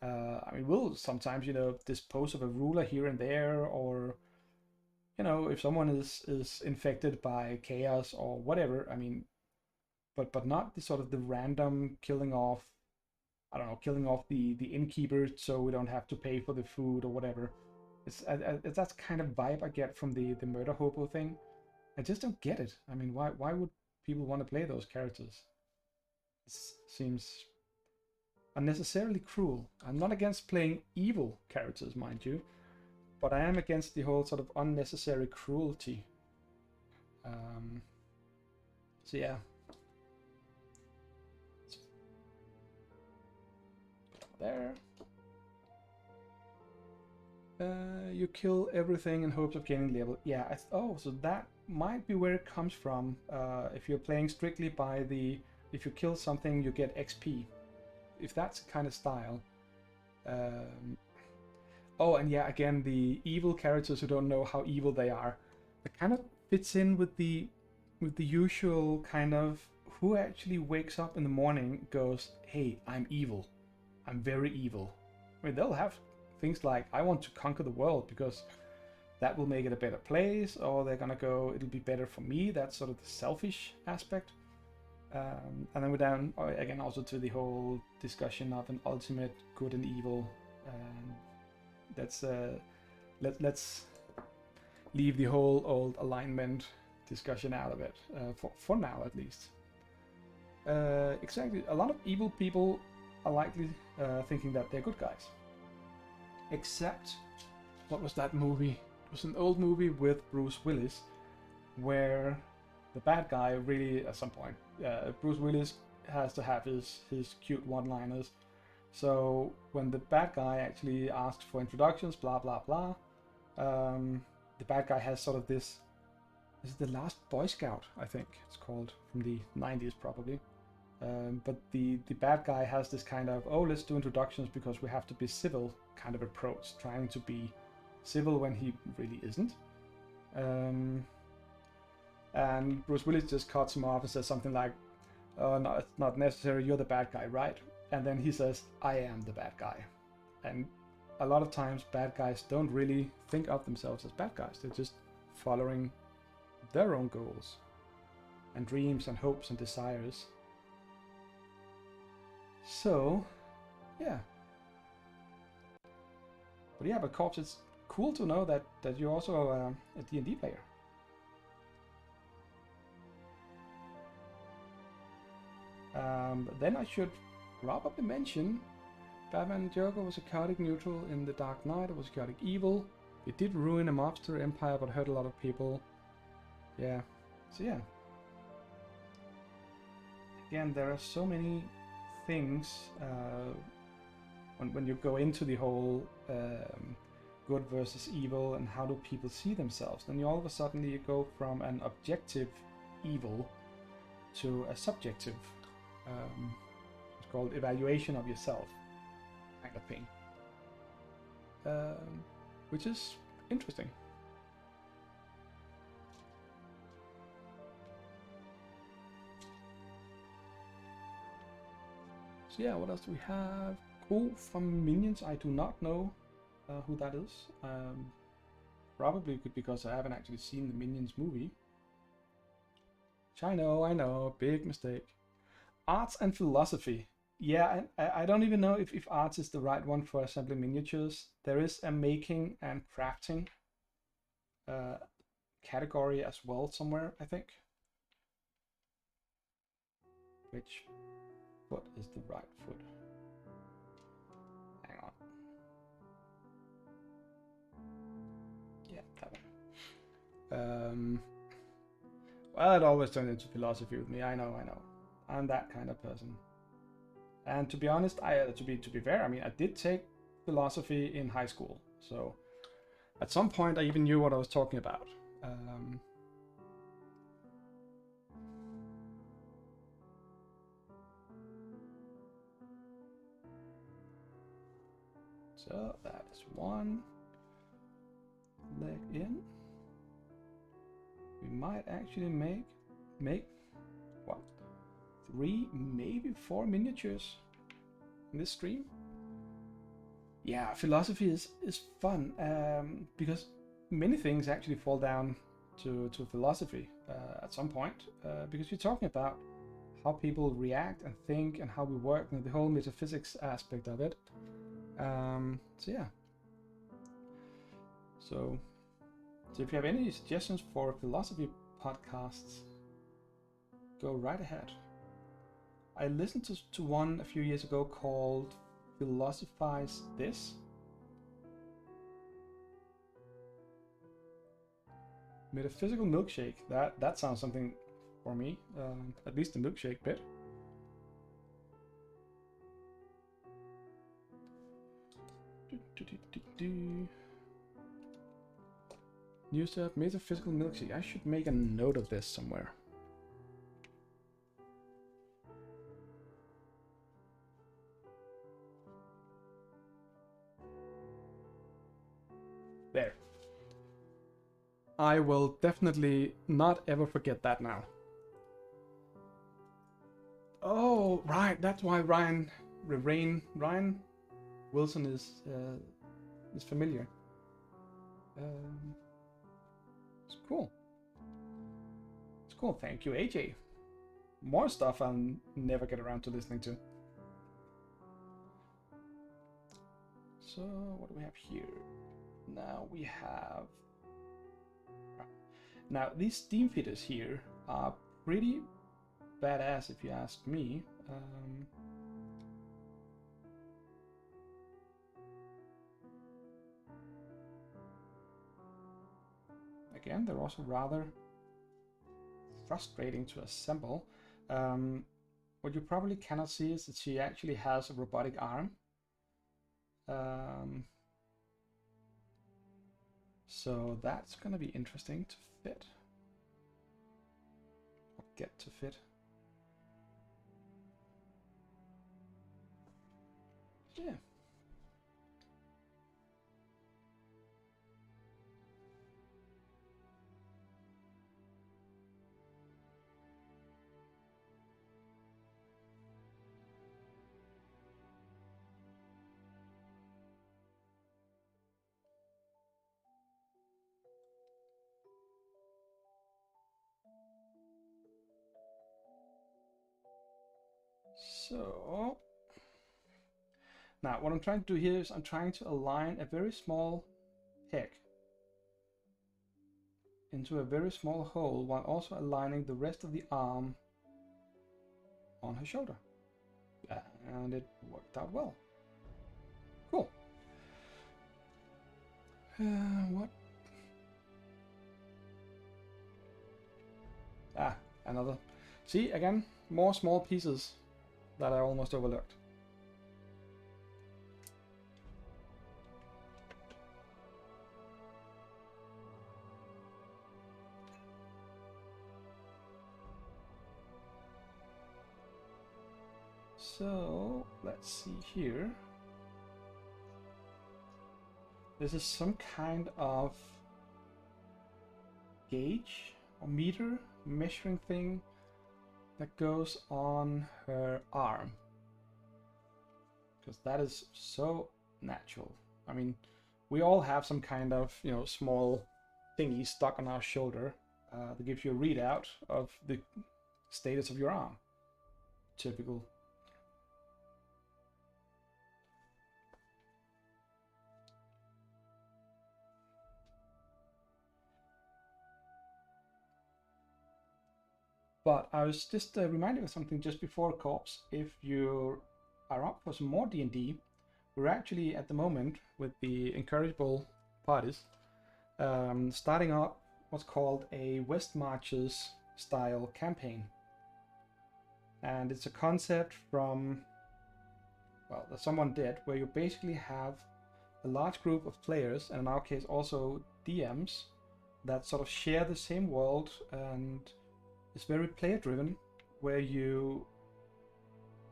I mean, we'll sometimes, dispose of a ruler here and there, or, if someone is infected by chaos or whatever, I mean, but not the sort of the random killing off, I don't know, killing off the innkeeper so we don't have to pay for the food or whatever. It's that's kind of vibe I get from the murder hobo thing. I just don't get it. I mean, why would people want to play those characters? It seems unnecessarily cruel. I'm not against playing evil characters, mind you, but I am against the whole sort of unnecessary cruelty. So yeah. There. You kill everything in hopes of gaining level. Yeah, so that might be where it comes from. If you're playing strictly by if you kill something, you get XP. If that's the kind of style. Oh, and yeah, again, the evil characters who don't know how evil they are. It kind of fits in with the usual kind of who actually wakes up in the morning, goes, hey, I'm evil. I'm very evil. I mean, they'll have things like, I want to conquer the world because that will make it a better place, or they're gonna go, it'll be better for me. That's sort of the selfish aspect. And then we're down again also to the whole discussion of an ultimate good and evil. That's let's leave the whole old alignment discussion out of it for now, at least. Exactly, a lot of evil people are likely thinking that they're good guys. Except, what was that movie? It was an old movie with Bruce Willis, where the bad guy really, at some point, Bruce Willis has to have his cute one-liners. So when the bad guy actually asked for introductions, blah blah blah, the bad guy has sort of this is The Last Boy Scout, I think it's called, from the 90s probably. But the bad guy has this kind of, oh, let's do introductions because we have to be civil kind of approach, trying to be civil when he really isn't. And Bruce Willis just cuts him off and says something like, oh, no, it's not necessary, you're the bad guy, right? And then he says, I am the bad guy. And a lot of times bad guys don't really think of themselves as bad guys. They're just following their own goals and dreams and hopes and desires. So, yeah. But yeah, but Corpse, it's cool to know that you're also a D&D player. Then I should probably mention Batman Joker was a chaotic neutral in The Dark Knight. It was chaotic evil. It did ruin a mobster empire, but hurt a lot of people. Yeah. So yeah. Again, there are so many things when you go into the whole good versus evil and how do people see themselves. Then you all of a sudden you go from an objective evil to a subjective, it's called evaluation of yourself kind of thing, which is interesting. So yeah, what else do we have? Cool, from Minions. I do not know who that is. Probably because I haven't actually seen the Minions movie. Which I know, big mistake. Arts and philosophy. Yeah, and I don't even know if arts is the right one for assembling miniatures. There is a making and crafting category as well somewhere, I think. Which foot is the right foot? Hang on. Yeah, that one. Well, it always turns into philosophy with me. I know. I'm that kind of person. And to be honest, to be fair, I mean, I did take philosophy in high school, so at some point I even knew what I was talking about. So that is one leg in. We might actually make what, 3, maybe 4 miniatures in this stream. Yeah, philosophy is fun because many things actually fall down to philosophy at some point because you're talking about how people react and think and how we work and the whole metaphysics aspect of it. So yeah. So if you have any suggestions for philosophy podcasts, go right ahead. I listened to one a few years ago called Philosophize This. Metaphysical milkshake. That sounds something for me. At least the milkshake bit. New stuff, metaphysical milkshake. I should make a note of this somewhere. There. I will definitely not ever forget that now. Oh, right. That's why Ryan Wilson is familiar. It's cool. It's cool. Thank you, AJ. More stuff I'll never get around to listening to. So what do we have here? Now we have. Now these Steamfitters here are pretty badass if you ask me. Again, they're also rather frustrating to assemble. What you probably cannot see is that she actually has a robotic arm. So that's gonna be interesting to fit. Or get to fit. Yeah. So Now, what I'm trying to do here is I'm trying to align a very small peg into a very small hole while also aligning the rest of the arm on her shoulder. And it worked out well. Cool. What? Ah, another. See, again, more small pieces that I almost overlooked. So, let's see here. This is some kind of gauge or meter measuring thing that goes on her arm. Because that is so natural. I mean, we all have some kind of, you know, small thingy stuck on our shoulder that gives you a readout of the status of your arm. Typical. But I was just reminded of something just before, Corpse. If you are up for some more D&D, we're actually at the moment with the encourageable parties starting up what's called a West Marches style campaign. And it's a concept from, well, that someone did, where you basically have a large group of players, and in our case also DMs, that sort of share the same world, and it's very player driven, where you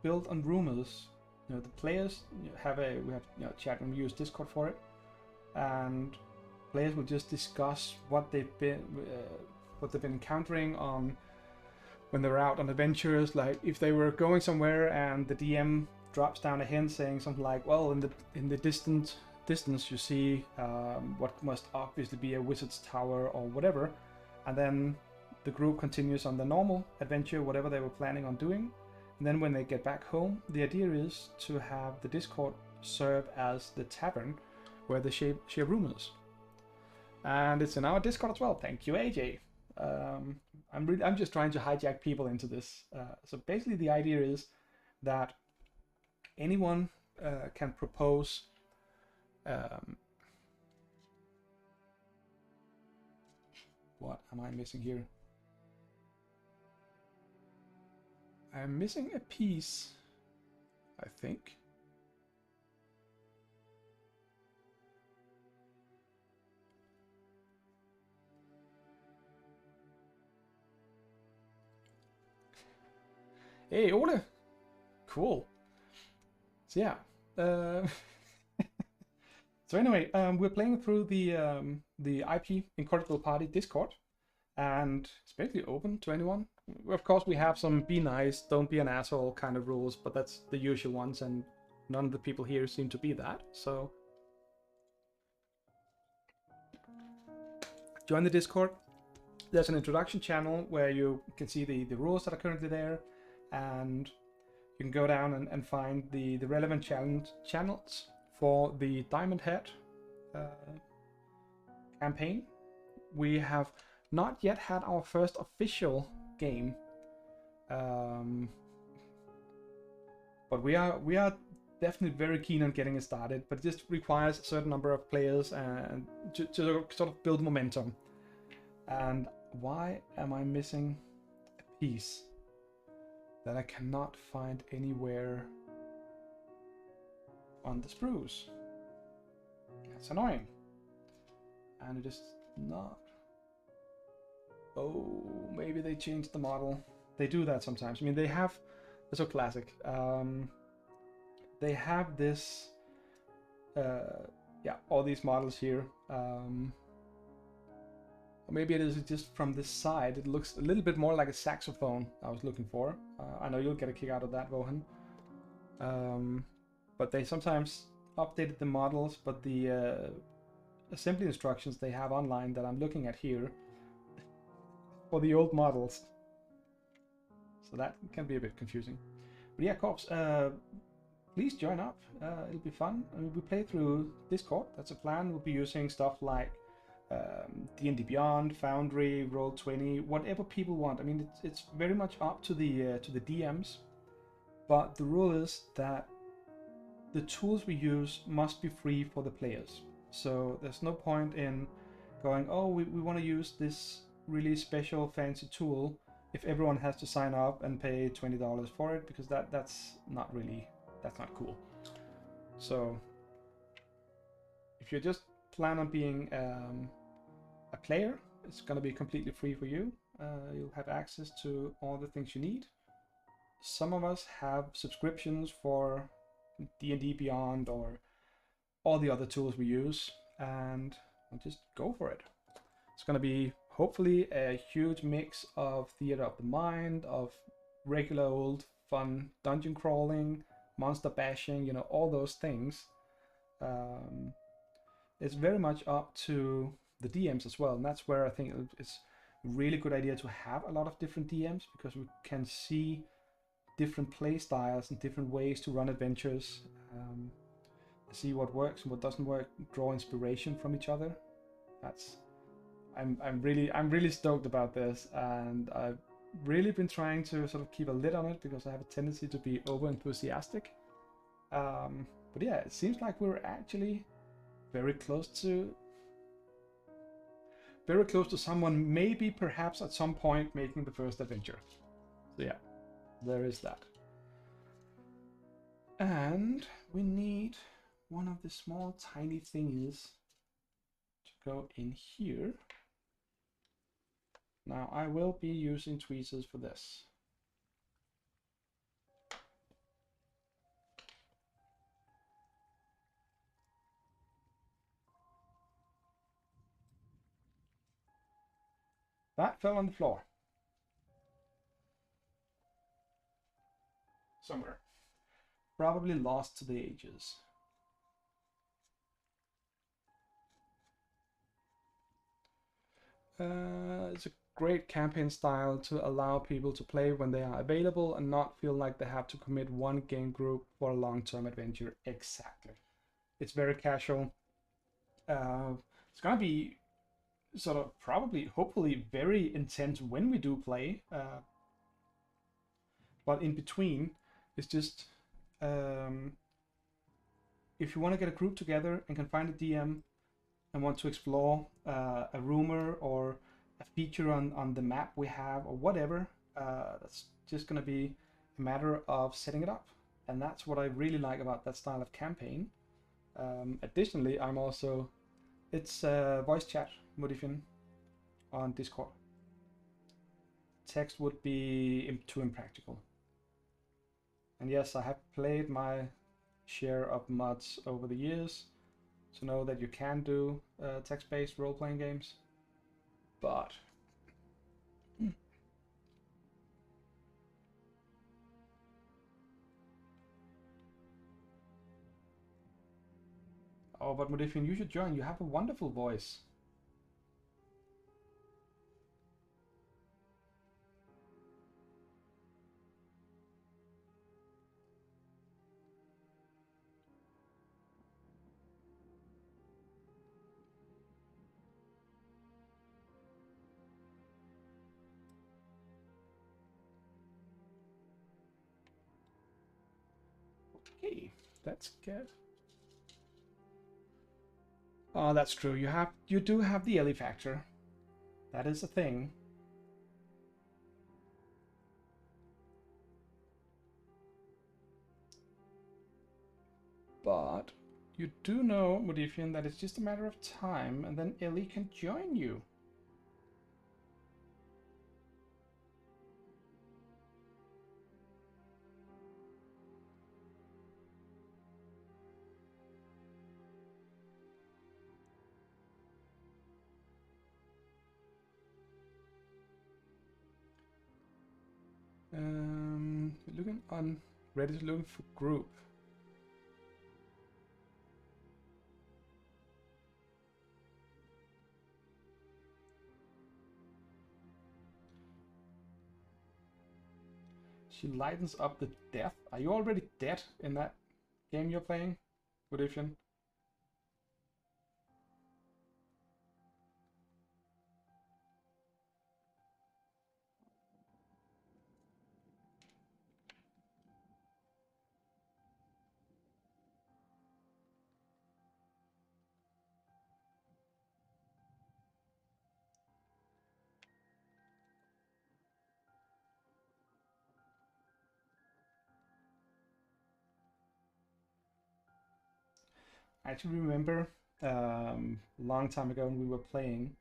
build on rumors. You know, the players have we have, you know, chat room, we use Discord for it, and players will just discuss what they've been encountering on when they're out on adventures. Like if they were going somewhere and the DM drops down a hint saying something like, well, in the distance you see what must obviously be a wizard's tower or whatever, and then the group continues on the normal adventure, whatever they were planning on doing. And then when they get back home, the idea is to have the Discord serve as the tavern where they share rumors. And it's in our Discord as well. Thank you, AJ. I'm just trying to hijack people into this. So basically the idea is that anyone can propose what am I missing here? I'm missing a piece, I think. Hey, Ole! Cool. So yeah. So anyway, we're playing through the IP Incorrigible Party Discord, and it's basically open to anyone. Of course, we have some be nice, don't be an asshole kind of rules, but that's the usual ones, and none of the people here seem to be that. So join the Discord. There's an introduction channel where you can see the rules that are currently there, and you can go down and find the relevant channels for the Diamond Head campaign. We have not yet had our first official game, but we are definitely very keen on getting it started, but it just requires a certain number of players and to sort of build momentum. And why am I missing a piece that I cannot find anywhere on the sprues? That's annoying. And it is not. Oh, maybe they changed the model. They do that sometimes. I mean, they have. They're so classic. They have this. Yeah, all these models here. Maybe it is just from this side. It looks a little bit more like a saxophone I was looking for. I know you'll get a kick out of that, Rohan. But they sometimes updated the models, but the assembly instructions they have online that I'm looking at here for the old models. So that can be a bit confusing. But yeah, Corpse, please join up. It'll be fun. I mean, we play through Discord. That's a plan. We'll be using stuff like D&D Beyond, Foundry, Roll20, whatever people want. I mean, it's very much up to the DMs, but the rule is that the tools we use must be free for the players. So there's no point in going, oh, we want to use this really special fancy tool if everyone has to sign up and pay $20 for it, because that's not cool. So if you just plan on being a player, it's going to be completely free for you. You'll have access to all the things you need. Some of us have subscriptions for D&D Beyond or all the other tools we use, and we'll just go for it. It's going to be hopefully a huge mix of theater of the mind, of regular old fun dungeon crawling, monster bashing, you know, all those things. It's very much up to the DMs as well, and that's where I think it's a really good idea to have a lot of different DMs, because we can see different play styles and different ways to run adventures, see what works and what doesn't work, draw inspiration from each other. I'm really stoked about this, and I've really been trying to sort of keep a lid on it because I have a tendency to be over enthusiastic. But yeah, it seems like we're actually very close to someone maybe perhaps at some point making the first adventure. So yeah, there is that. And we need one of the small tiny thingies to go in here. Now I will be using tweezers for this. That fell on the floor. Somewhere. Probably lost to the ages. It's a great campaign style to allow people to play when they are available and not feel like they have to commit one game group for a long-term adventure. Exactly. It's very casual. It's gonna be sort of probably, hopefully, very intense when we do play. But in between, it's just if you want to get a group together and can find a DM and want to explore a rumor or a feature on the map we have or whatever, that's just going to be a matter of setting it up. And that's what I really like about that style of campaign. Additionally, it's voice chat modification on Discord. Text would be too impractical. And yes, I have played my share of mods over the years to know that you can do text-based role-playing games, but oh, but Modifian, you should join. You have a wonderful voice. Okay, that's good. Oh, that's true. You do have the Ellie factor. That is a thing. But you do know, Modifian, that it's just a matter of time, and then Ellie can join you. Looking on Reddit, looking for group. She lightens up the death. Are you already dead in that game you're playing, Woodifian? I actually remember long time ago when we were playing,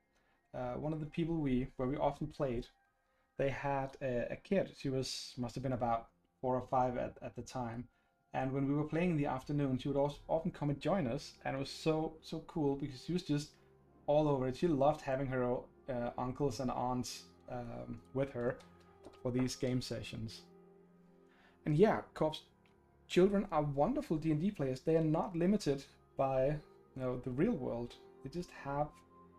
one of the people where we often played, they had a kid. She must have been about 4 or 5 at the time. And when we were playing in the afternoon, she would also often come and join us, and it was so cool because she was just all over it. She loved having her uncles and aunts with her for these game sessions. And yeah, of course, children are wonderful D&D players. They are not limited by the real world. They just have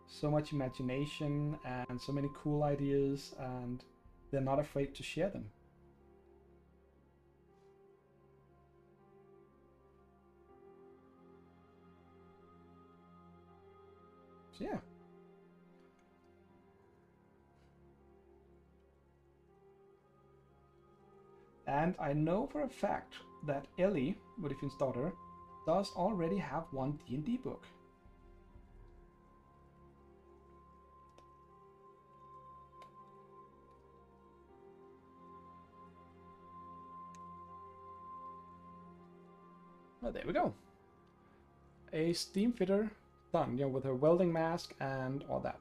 so much imagination and so many cool ideas, and they're not afraid to share them. So yeah. And I know for a fact that Ellie, Woodifian's daughter, does already have one D&D book. Well, there we go. A Steamfitter done, with her welding mask and all that.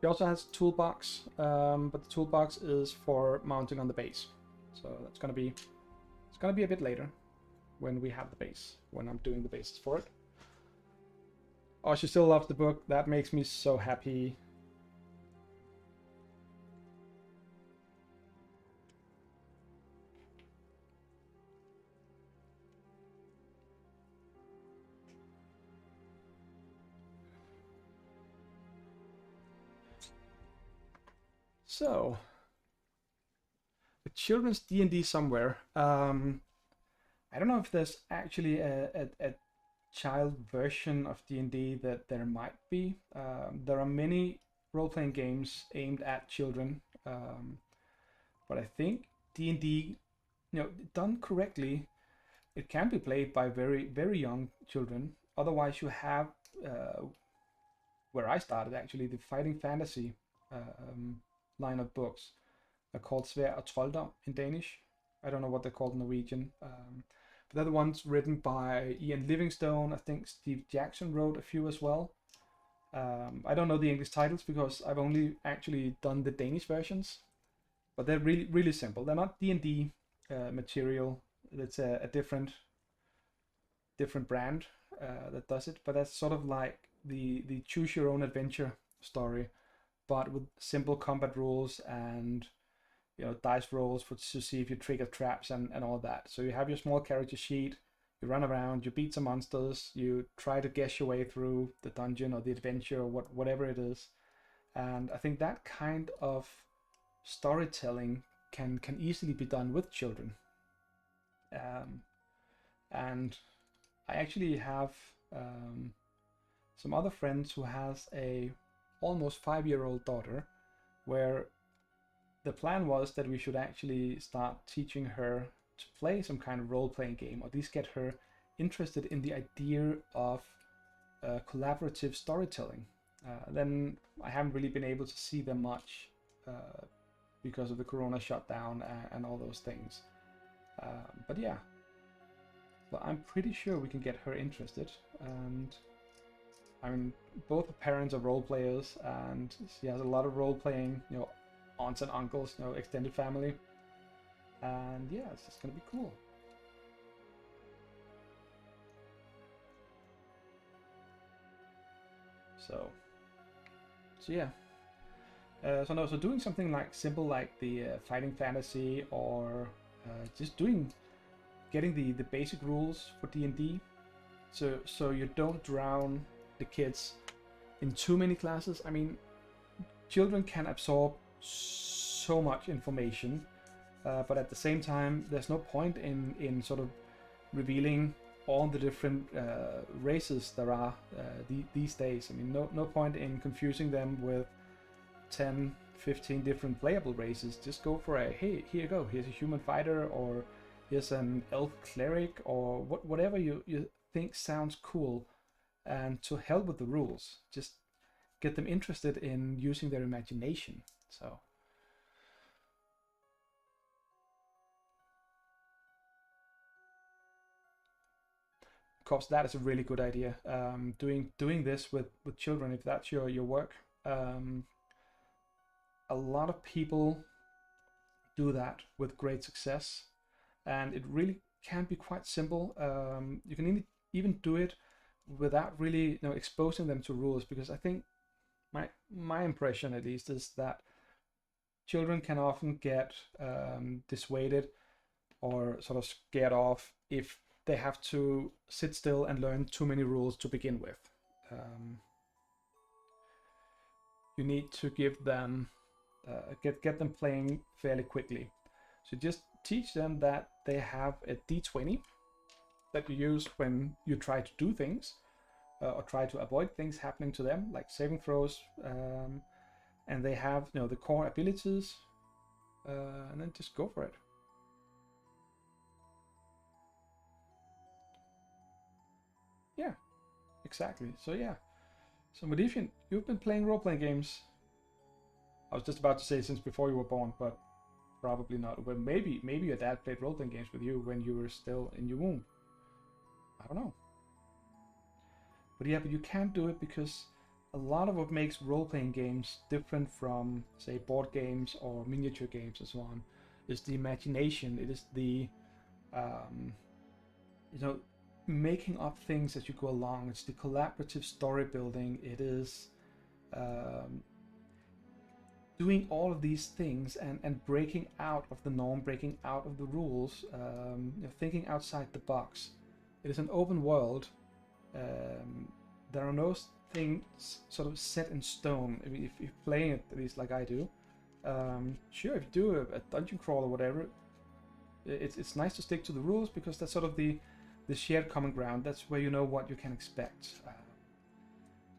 She also has a toolbox, but the toolbox is for mounting on the base. So it's gonna be a bit later when we have the base, when I'm doing the bases for it. Oh, she still loves the book. That makes me so happy. So, a children's D&D somewhere. I don't know if there's actually a child version of D&D that there might be. There are many role-playing games aimed at children, but I think D&D, done correctly, it can be played by very, very young children. Otherwise, you have where I started actually, the fighting fantasy line of books are called Svær og Trolddom in Danish. I don't know what they're called in Norwegian. But they're the ones written by Ian Livingstone. I think Steve Jackson wrote a few as well. I don't know the English titles because I've only actually done the Danish versions. But they're really, really simple. They're not D&D material. It's a different brand that does it. But that's sort of like the choose your own adventure story, but with simple combat rules and dice rolls to see if you trigger traps and all that. So you have your small character sheet, you run around, you beat some monsters, you try to guess your way through the dungeon or the adventure or whatever it is. And I think that kind of storytelling can easily be done with children. And I actually have some other friends who has a almost 5-year-old daughter, where the plan was that we should actually start teaching her to play some kind of role-playing game, or at least get her interested in the idea of collaborative storytelling. Then I haven't really been able to see them much because of the corona shutdown and all those things. But yeah, so I'm pretty sure we can get her interested. And I mean, both the parents are role players, and she has a lot of role playing, aunts and uncles, extended family. And yeah, it's just gonna be cool. So yeah. So doing something like simple like the fighting fantasy, or just getting the basic rules for D&D, so you don't drown the kids in too many classes. I mean, children can absorb so much information, but at the same time, there's no point in sort of revealing all the different races there are these days. I mean, no point in confusing them with 10, 15 different playable races. Just go for a, hey, here you go, here's a human fighter, or here's an elf cleric, or whatever you think sounds cool, and to hell with the rules. Just get them interested in using their imagination. So of course, that is a really good idea. Doing this with children, if that's your work. A lot of people do that with great success, and it really can be quite simple. You can even do it without really exposing them to rules, because I think my impression at least is that children can often get dissuaded or sort of scared off if they have to sit still and learn too many rules to begin with. You need to give them get them playing fairly quickly. So just teach them that they have a d20 that you use when you try to do things or try to avoid things happening to them, like saving throws, and they have the core abilities, and then just go for it. Yeah, exactly. So yeah, so Modifian, you've been playing role-playing games. I was just about to say since before you were born, but probably not. Well, maybe your dad played role-playing games with you when you were still in your womb. I don't know. But yeah, but you can't do it because a lot of what makes role-playing games different from, say, board games or miniature games and so on is the imagination. It is the, making up things as you go along. It's the collaborative story building. It is doing all of these things and breaking out of the norm, breaking out of the rules, thinking outside the box. It is an open world. There are no things sort of set in stone. I mean, if you're playing it, at least like I do, sure, if you do a dungeon crawl or whatever, it's nice to stick to the rules because that's sort of the shared common ground. That's where you know what you can expect.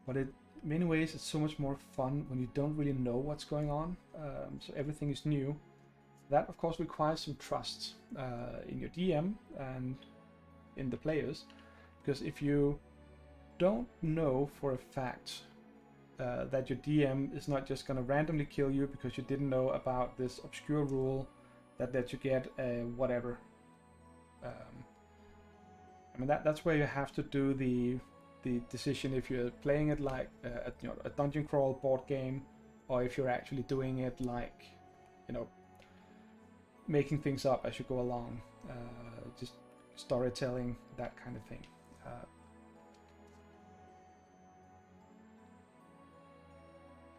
But in many ways, it's so much more fun when you don't really know what's going on. So everything is new. That, of course, requires some trust in your DM and in the players, because if you don't know for a fact that your DM is not just going to randomly kill you because you didn't know about this obscure rule that lets you get a whatever. I mean, that's where you have to do the decision if you're playing it like a dungeon crawl board game, or if you're actually doing it like making things up as you go along, just storytelling, that kind of thing.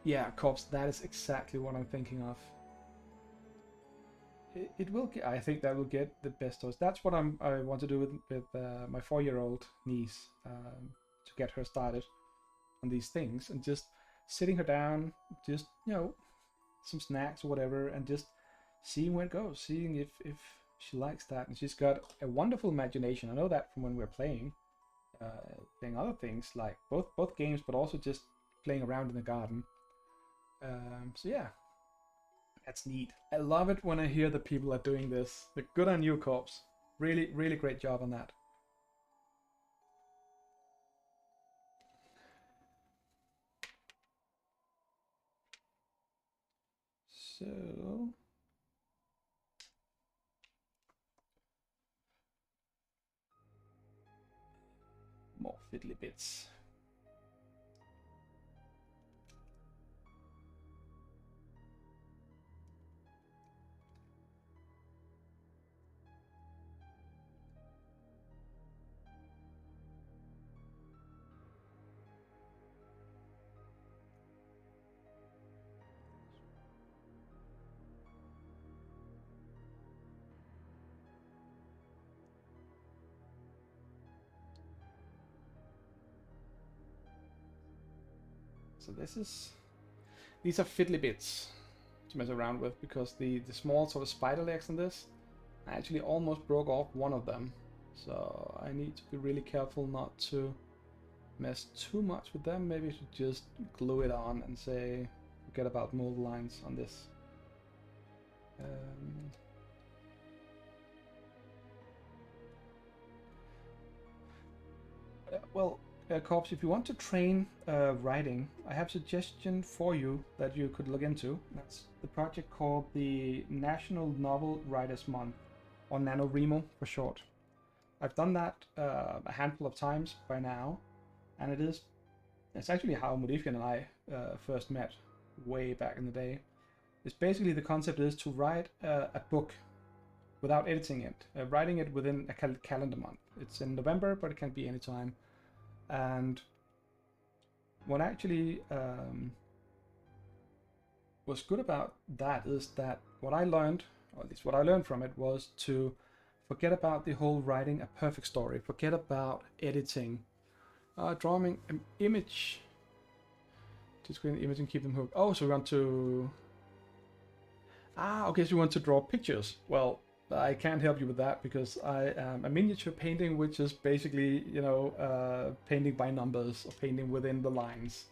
Yeah, Corpse, that is exactly what I'm thinking of. It will get, I think that will get the best of us. That's what I want to do with my 4-year-old niece, to get her started on these things, and just sitting her down, just some snacks or whatever, and just seeing where it goes, seeing if she likes that. And she's got a wonderful imagination. I know that from when we're playing other things like both games, but also just playing around in the garden. So yeah, that's neat. I love it when I hear that people are doing this. Good on you, Corpse. Really, really great job on that. So more fiddly bits. So these are fiddly bits to mess around with, because the small sort of spider legs in this, I actually almost broke off one of them So I need to be really careful not to mess too much with them. Maybe I should just glue it on and say forget about mold lines on this. Well, Corpse, if you want to train writing, I have a suggestion for you that you could look into. That's the project called the National Novel Writers Month, or NaNoWriMo for short. I've done that a handful of times by now, and it's actually how Modifian and I first met way back in the day. It's basically the concept is to write a book without editing it, writing it within a calendar month. It's in November, but it can be any time. And what actually was good about that is that what I learned, or at least what I learned from it, was to forget about the whole writing a perfect story, forget about editing, drawing an image, to screen the image and keep them hooked. Oh, so we want to... okay, so you want to draw pictures. Well, I can't help you with that because I am a miniature painting, which is basically, you know, painting by numbers or painting within the lines.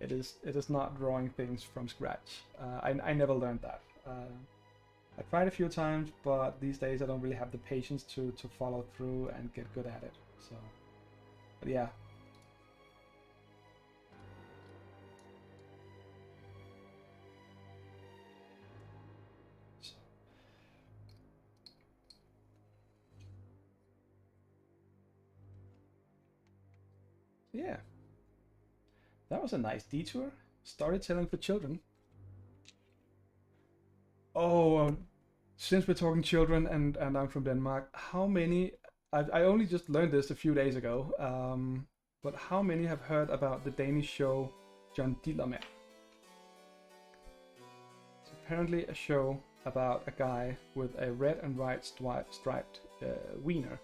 It is not drawing things from scratch. I never learned that. I tried a few times, but these days I don't really have the patience to follow through and get good at it. So, but yeah. Yeah, that was a nice detour. Storytelling for children. Oh, since we're talking children and I'm from Denmark, how many... I only just learned this a few days ago, but how many have heard about the Danish show John Dillermand? It's apparently a show about a guy with a red and white striped wiener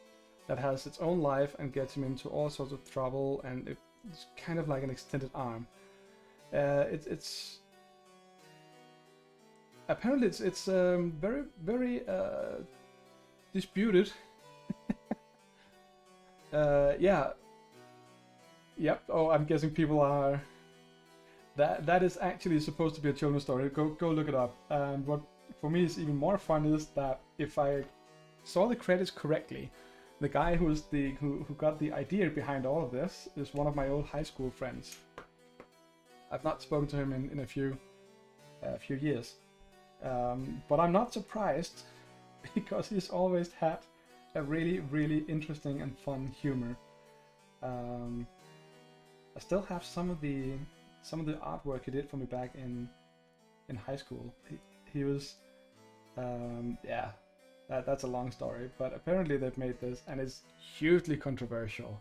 that has its own life and gets him into all sorts of trouble, and it's kind of like an extended arm. It's apparently it's very disputed. Yeah. Yep. Oh, I'm guessing people are. That is actually supposed to be a children's story. Go look it up. And what for me is even more fun is that if I saw the credits correctly, the guy who got the idea behind all of this is one of my old high school friends. I've not spoken to him in a few years, but I'm not surprised because he's always had a really interesting and fun humor. I still have some of the artwork he did for me back in high school. He was yeah. That's a long story, but apparently they've made this, and it's hugely controversial.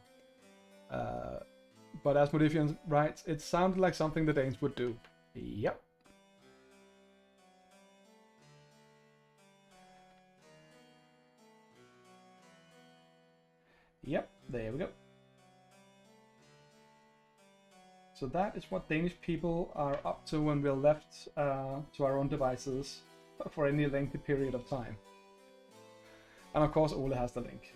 But as Modifian writes, it sounded like something the Danes would do. Yep. Yep, there we go. So that is what Danish people are up to when we're left to our own devices for any lengthy period of time. And of course, Ole has the link.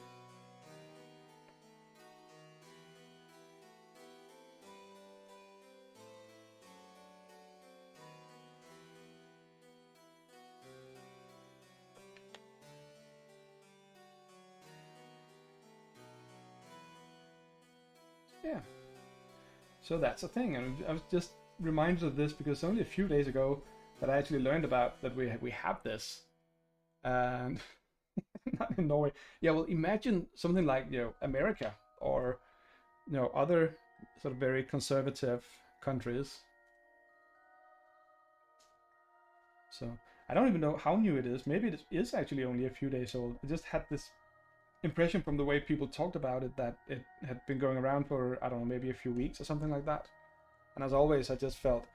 Yeah. So that's a thing, and I was just reminded of this because only a few days ago that I actually learned about that we have this, and not in Norway. Yeah, well, imagine something like, you know, America or, you know, other sort of very conservative countries. So I don't even know how new it is. Maybe it is actually only a few days old. I just had this impression from the way people talked about it that it had been going around for, I don't know, maybe a few weeks or something like that. And as always, I just felt,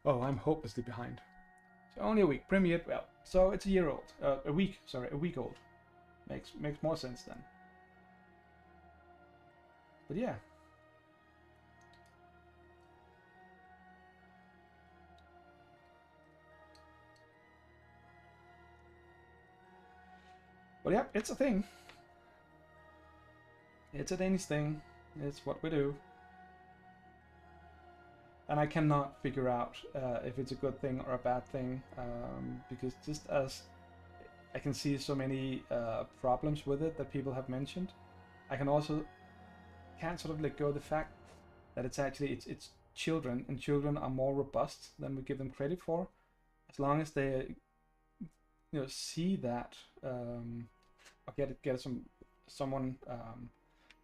oh, I'm hopelessly behind. So only a week. Premiered, well, so it's a year old. A week old. Makes more sense then. But yeah. But yeah, it's a thing. It's a Danish thing. It's what we do. And I cannot figure out if it's a good thing or a bad thing, because just as I can see so many problems with it that people have mentioned, I can also can't sort of let go of the fact that it's actually it's children, and children are more robust than we give them credit for, as long as they see that, or get someone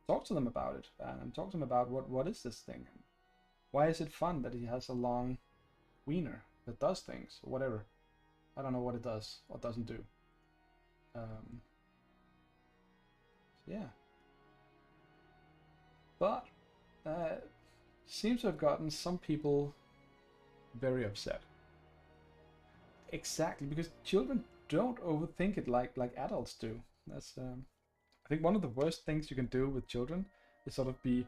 talk to them about it, and talk to them about what is this thing, why is it fun that he has a long wiener that does things or whatever. I don't know what it does or doesn't do. Yeah, but seems to have gotten some people very upset. Exactly, because children don't overthink it like adults do. That's I think one of the worst things you can do with children is sort of be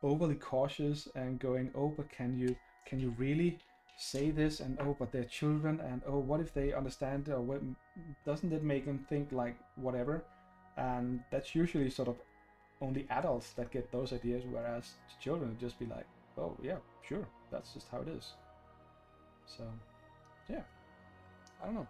overly cautious and going, oh, but can you really say this, and oh, but they're children, and oh, what if they understand, or what, doesn't it make them think like whatever? And that's usually sort of only adults that get those ideas, whereas children would just be like, oh yeah, sure, that's just how it is. So yeah, I don't know.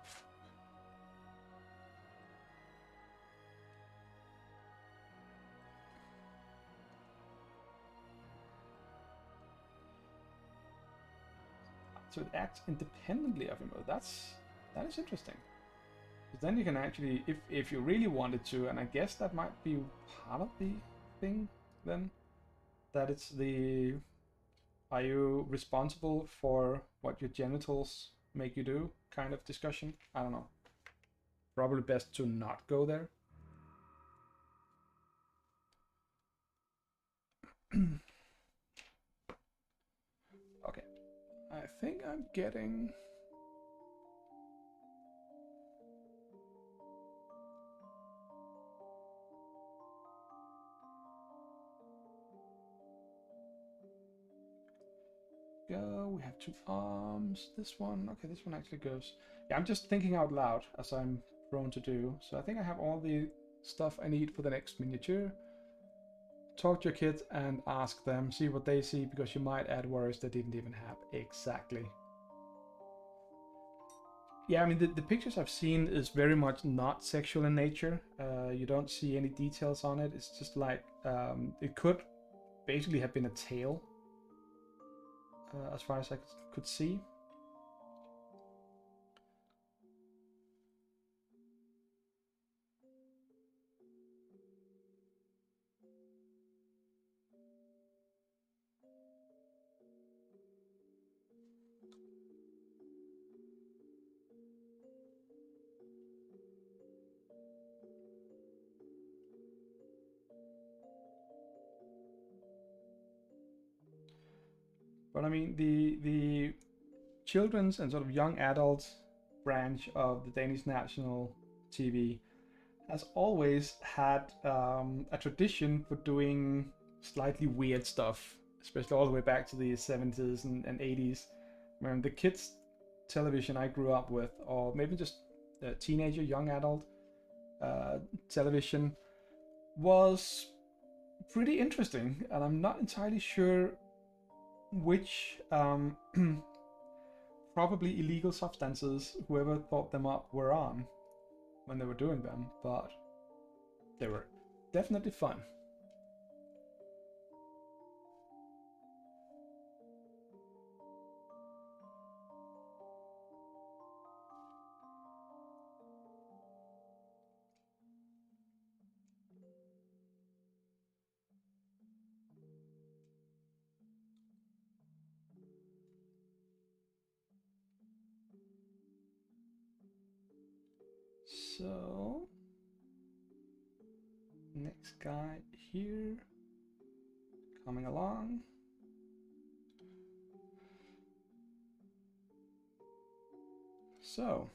So it acts independently of emotion. That is interesting. Because then you can actually, if you really wanted to, and I guess that might be part of the thing, then that it's the, are you responsible for what your genitals make you do kind of discussion. I don't know. Probably best to not go there. Okay, I think I'm getting. Go. We have 2 arms. This one. Okay, this one actually goes. Yeah, I'm just thinking out loud as I'm prone to do. So I think I have all the stuff I need for the next miniature. Talk to your kids and ask them, see what they see, because you might add words they didn't even have. Exactly. Yeah, I mean, the pictures I've seen is very much not sexual in nature. You don't see any details on it. It's just like, it could basically have been a tail, as far as I could see. But I mean, the children's and sort of young adult branch of the Danish national TV has always had a tradition for doing slightly weird stuff, especially all the way back to the 70s and 80s. When the kids' television I grew up with, or maybe just teenager, young adult television, was pretty interesting, and I'm not entirely sure which probably illegal substances whoever thought them up were on when they were doing them, but they were definitely fun. So, next guy here, coming along. So,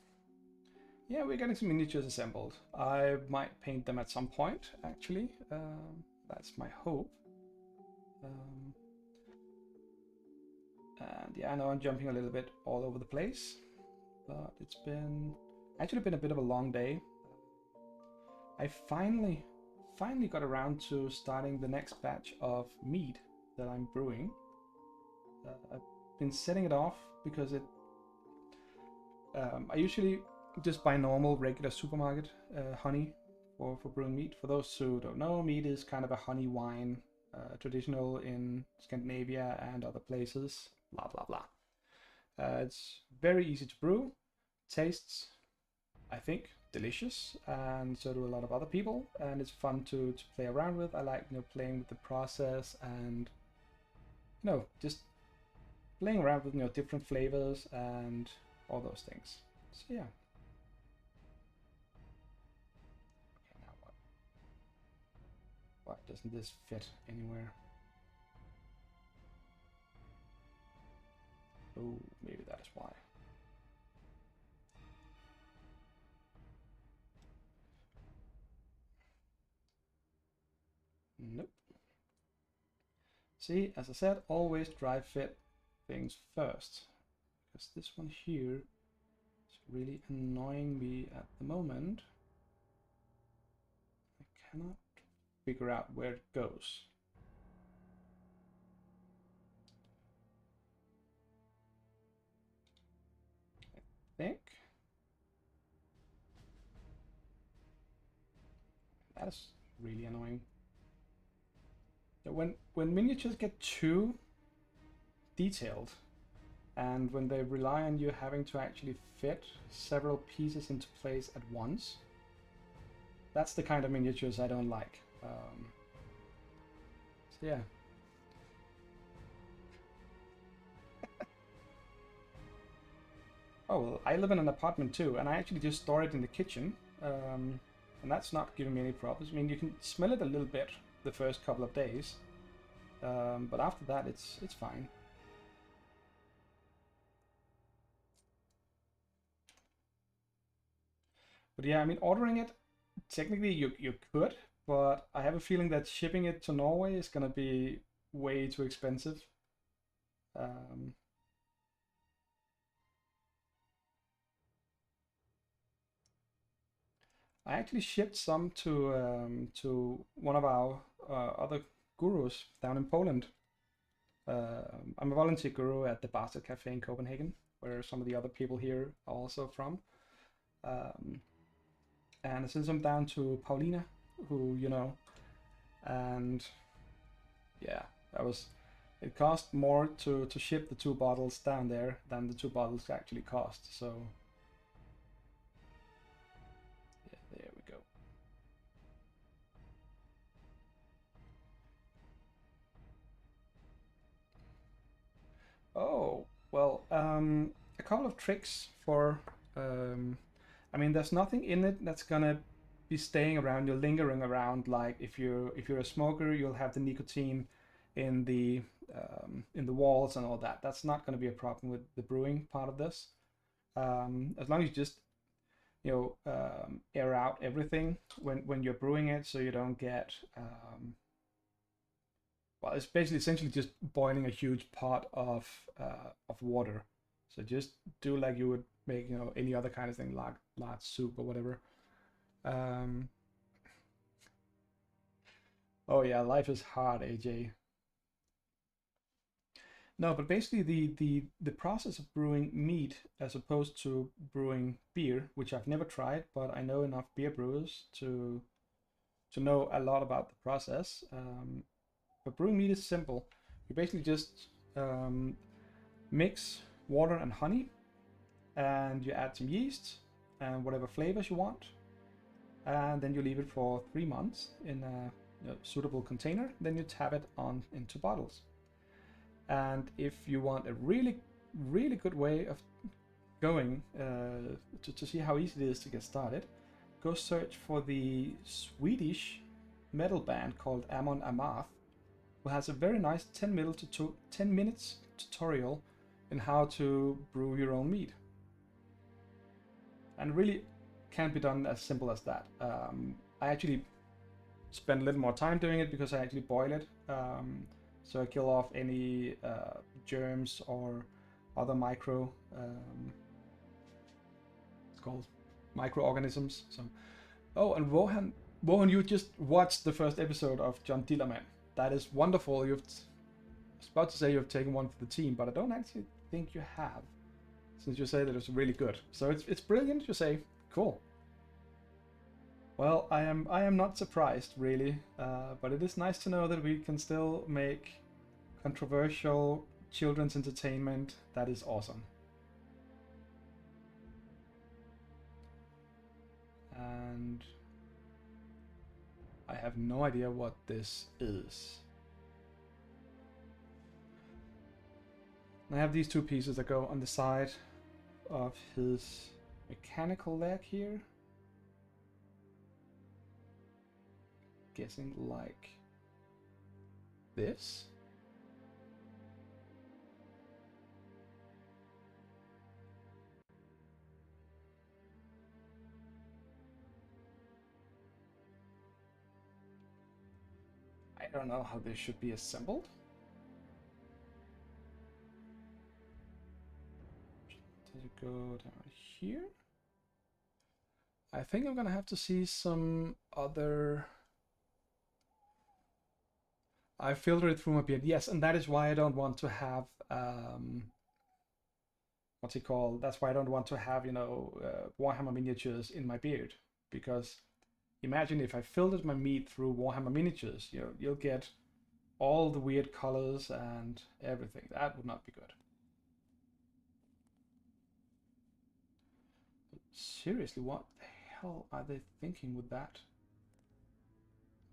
yeah, we're getting some miniatures assembled. I might paint them at some point, actually. That's my hope. Um, and yeah, I know I'm jumping a little bit all over the place, but it's been actually been a bit of a long day. I finally finally got around to starting the next batch of mead that I'm brewing. I've been setting it off because I usually just buy normal regular supermarket honey for brewing mead. For those who don't know, mead is kind of a honey wine, traditional in Scandinavia and other places, blah blah blah. It's very easy to brew, tastes, I think, delicious, and so do a lot of other people, and it's fun to play around with. I like, playing with the process and, just playing around with, different flavors and all those things. So yeah. Okay, now what? Why doesn't this fit anywhere? Oh, maybe that is why. Nope. See, as I said, always dry fit things first, because this one here is really annoying me at the moment. I cannot figure out where it goes. I think that is really annoying. When miniatures get too detailed, and when they rely on you having to actually fit several pieces into place at once, that's the kind of miniatures I don't like. So yeah. Oh, well, I live in an apartment too, and I actually just store it in the kitchen, and that's not giving me any problems. I mean, you can smell it a little bit the first couple of days, but after that, it's fine. But yeah, I mean, ordering it, technically you could, but I have a feeling that shipping it to Norway is gonna be way too expensive. I actually shipped some to one of our other gurus down in Poland. I'm a volunteer guru at the Bastard Cafe in Copenhagen, where some of the other people here are also from. And I sent some down to Paulina, who you know, and yeah, it cost more to ship the 2 bottles down there than the 2 bottles actually cost. So yeah, there we go. Oh, well, a couple of tricks for, I mean, there's nothing in it that's gonna be staying around, you're lingering around. Like if you're a smoker, you'll have the nicotine in the walls and all that. That's not gonna be a problem with the brewing part of this. As long as you just, air out everything when you're brewing it, so you don't get, well, it's basically essentially just boiling a huge pot of water. So just do like you would make, any other kind of thing, like large soup or whatever. Um, oh yeah, life is hard, AJ. No, but basically the process of brewing mead as opposed to brewing beer, which I've never tried, but I know enough beer brewers to know a lot about the process. But brewing mead is simple. You basically just mix water and honey, and you add some yeast and whatever flavors you want, and then you leave it for 3 months in a suitable container. Then you tap it on into bottles. And if you want a really, really good way of going to see how easy it is to get started, go search for the Swedish metal band called Amon Amarth, who has a very nice 10 minutes tutorial in how to brew your own mead. And really can be done as simple as that. I actually spend a little more time doing it because I actually boil it. So I kill off any germs or other it's called microorganisms. So, oh, and Rohan Mohan, you just watched the first episode of John Dillerman. That is wonderful. I was about to say you've taken one for the team, but I don't actually think you have, since you say that it's really good. So it's brilliant. You say, cool. Well, I am not surprised really, but it is nice to know that we can still make controversial children's entertainment. That is awesome. And I have no idea what this is. I have these two pieces that go on the side of his mechanical leg here. Guessing like this. I don't know how this should be assembled. Does it go down here? I think I'm gonna have to see some other. I filtered it through my beard, yes, and that is why I don't want to have what's it called? That's why I don't want to have, you know, Warhammer miniatures in my beard, because imagine if I filtered my meat through Warhammer miniatures, you know, you'll get all the weird colors and everything. That would not be good. But seriously, what the hell are they thinking with that?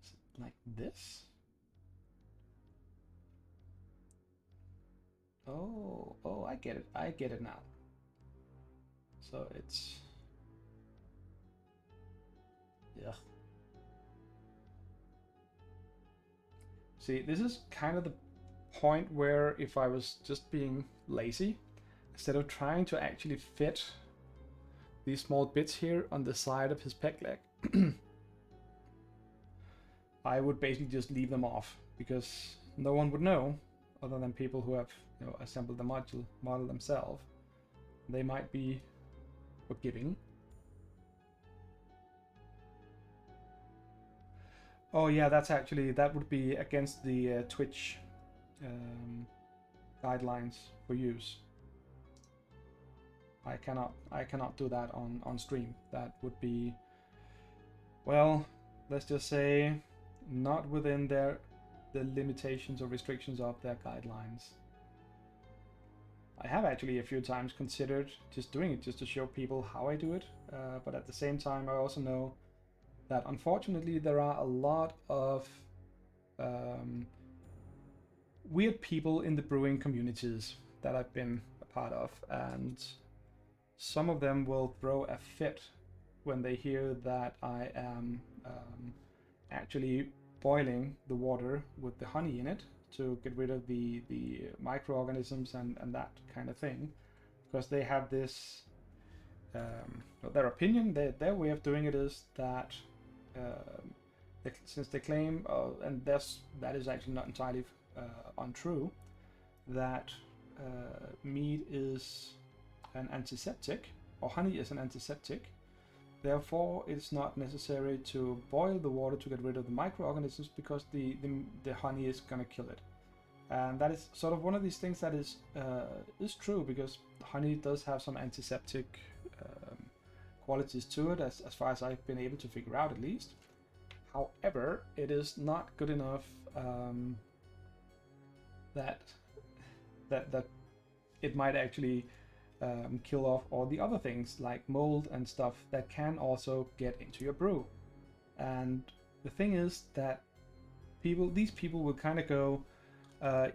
Is it like this? Oh, I get it. I get it now. So it's... yeah. See, this is kind of the point where if I was just being lazy, instead of trying to actually fit these small bits here on the side of his peg leg, I would basically just leave them off, because no one would know other than people who have, you know, assembled the model themselves. They might be forgiving. Oh yeah, that's actually, that would be against the Twitch guidelines for use. I cannot do that on stream. That would be, well, let's just say not within the limitations or restrictions of their guidelines. I have actually a few times considered just doing it just to show people how I do it, but at the same time I also know that unfortunately there are a lot of weird people in the brewing communities that I've been a part of, and some of them will throw a fit when they hear that I am actually boiling the water with the honey in it to get rid of the microorganisms and that kind of thing, because they have this their opinion, their way of doing it is that since they claim, and that is actually not entirely untrue, that mead is an antiseptic, or honey is an antiseptic. Therefore, it's not necessary to boil the water to get rid of the microorganisms, because the honey is gonna kill it. And that is sort of one of these things that is true, because honey does have some antiseptic qualities to it, as far as I've been able to figure out, at least. However, it is not good enough that it might actually kill off all the other things like mold and stuff that can also get into your brew. And the thing is that these people will kind of go,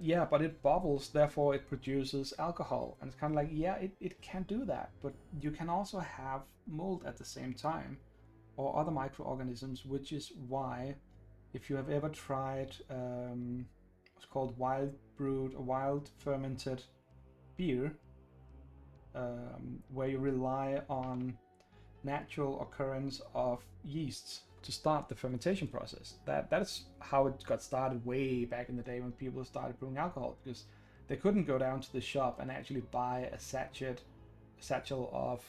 yeah, but it bubbles, therefore it produces alcohol. And it's kind of like, yeah, it can do that, but you can also have mold at the same time, or other microorganisms, which is why, if you have ever tried what's called wild brewed or wild fermented beer, where you rely on natural occurrence of yeasts to start the fermentation process. That's how it got started way back in the day when people started brewing alcohol, because they couldn't go down to the shop and actually buy a satchel of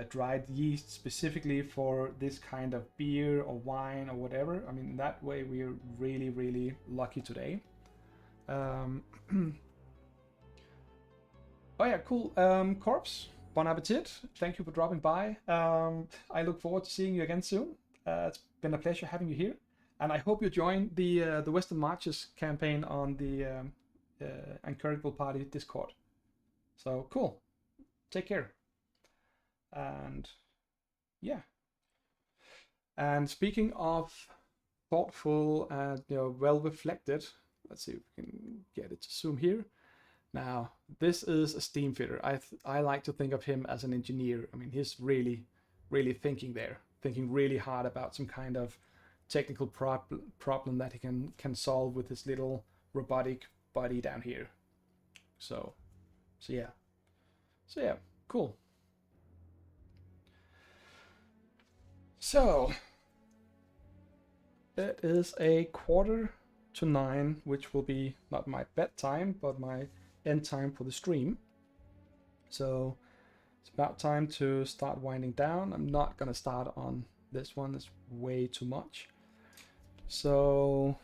dried yeast specifically for this kind of beer or wine or whatever. I mean, that way we're really, really lucky today. Oh yeah, cool. Corpse, bon appetit. Thank you for dropping by. I look forward to seeing you again soon. It's been a pleasure having you here, and I hope you join the Western Marches campaign on the Encourageable Party Discord. So cool. Take care. And yeah. And speaking of thoughtful and well reflected, let's see if we can get it to zoom here. Now, this is a Steamfitter. I like to think of him as an engineer. I mean, he's really, really thinking really hard about some kind of technical problem that he can solve with his little robotic body down here. So yeah, cool. So it is 8:45, which will be not my bedtime, but my end time for the stream. So it's about time to start winding down. I'm not gonna start on this one, it's way too much. So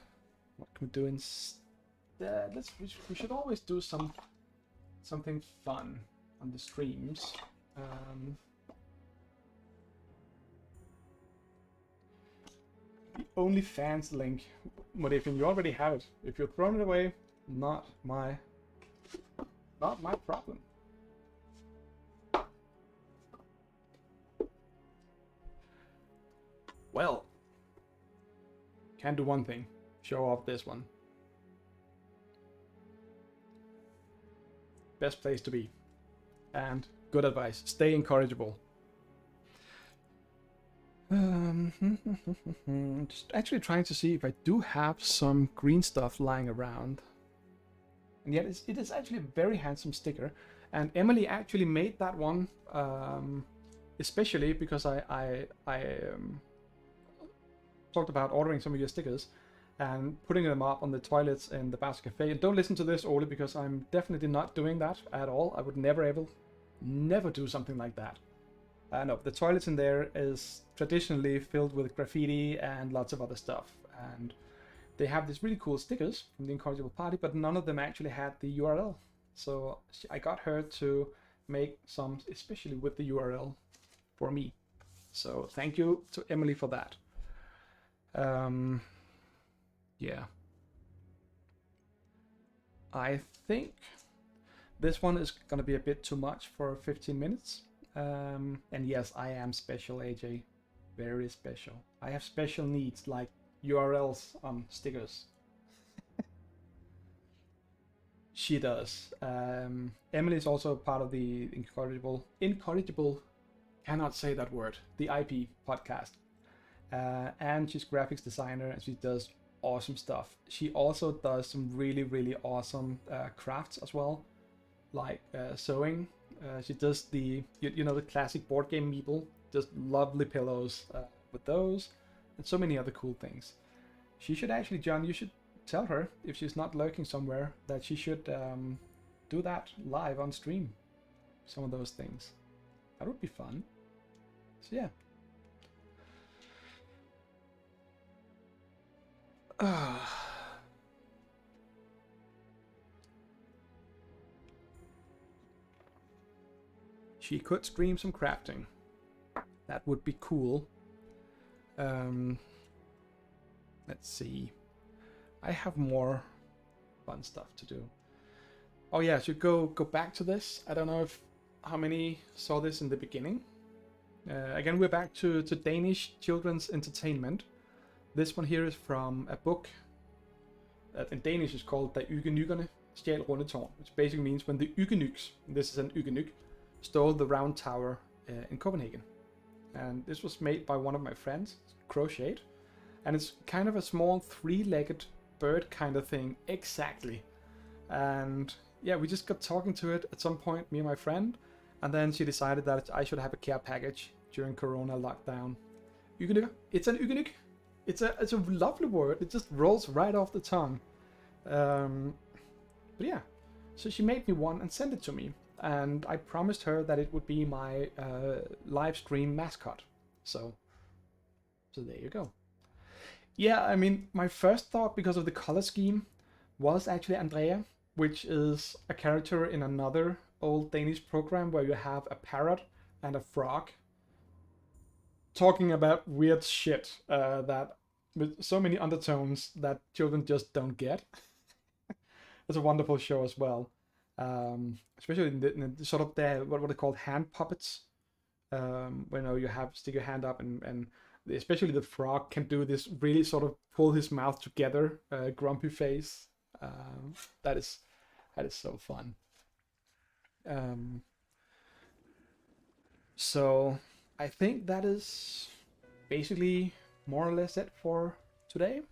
what can we do instead? We should always do something fun on the streams. The OnlyFans link, Modifin, you already have it. If you're throwing it away, not my problem. Well, can do one thing, show off this one. Best place to be. And good advice, stay incorrigible. Just actually trying to see if I do have some green stuff lying around. And yet it is actually a very handsome sticker. And Emily actually made that one, especially because I talked about ordering some of your stickers and putting them up on the toilets in the Basque Cafe. And don't listen to this, Ole, because I'm definitely not doing that at all. I would never do something like that. No, the toilets in there is traditionally filled with graffiti and lots of other stuff. And they have these really cool stickers from the Incorrigible Party, but none of them actually had the URL. So I got her to make some, especially with the URL for me. So thank you to Emily for that. Yeah. I think this one is going to be a bit too much for 15 minutes. And yes, I am special, AJ. Very special. I have special needs like URLs on stickers. She does. Emily is also part of the Incorrigible, cannot say that word, the IP podcast. And she's graphics designer and she does awesome stuff. She also does some really, really awesome crafts as well, like sewing. She does the classic board game meeple, just lovely pillows with those, and so many other cool things. She should actually, John, you should tell her, if she's not lurking somewhere, that she should do that live on stream. Some of those things. That would be fun. So yeah. She could stream some crafting. That would be cool. Let's see. I have more fun stuff to do. Oh yeah, I should go back to this. I don't know how many saw this in the beginning. Again, we're back to Danish children's entertainment. This one here is from a book that in Danish is called Da Ugenykkerne stjal Rundetårn, which basically means when the Ugenyks, this is an Ugenyk, stole the round tower in Copenhagen. And this was made by one of my friends, crocheted, and it's kind of a small three-legged bird kind of thing, exactly. And yeah, we just got talking to it at some point, me and my friend, and then she decided that I should have a care package during Corona lockdown. Ugenyk, it's an Ugenyk. It's a lovely word. It just rolls right off the tongue. But yeah, so she made me one and sent it to me. and I promised her that it would be my live stream mascot. So there you go. Yeah, I mean, my first thought, because of the color scheme, was actually Andrea, which is a character in another old Danish program where you have a parrot and a frog talking about weird shit that with so many undertones that children just don't get. It's a wonderful show as well, especially in the sort of what are they called, hand puppets, when you have stick your hand up and especially the frog can do this really sort of pull his mouth together, grumpy face. That is so fun. So I think that is basically more or less it for today.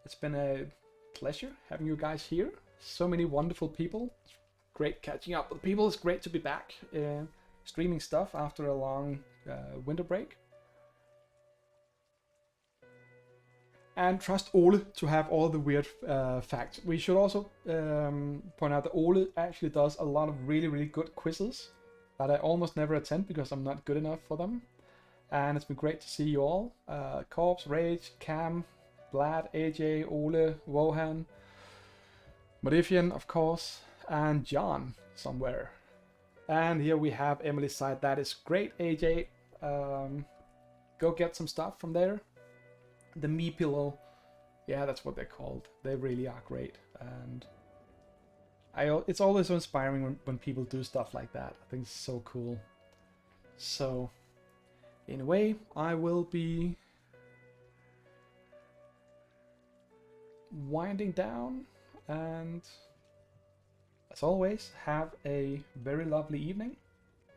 It's been a pleasure having you guys here. So many wonderful people. It's great catching up with people. It's great to be back streaming stuff after a long winter break. And trust Ole to have all the weird facts. We should also point out that Ole actually does a lot of really, really good quizzes that I almost never attend because I'm not good enough for them. And it's been great to see you all. Corpse, Rage, Cam, Vlad, AJ, Ole, Wohan, Modifian, of course, and John somewhere. And here we have Emily's side. That is great, AJ. Go get some stuff from there. The Me Pillow, yeah, that's what they're called. They really are great, and it's always so inspiring when people do stuff like that. I think it's so cool. So, in a way, I will be winding down, and as always, have a very lovely evening.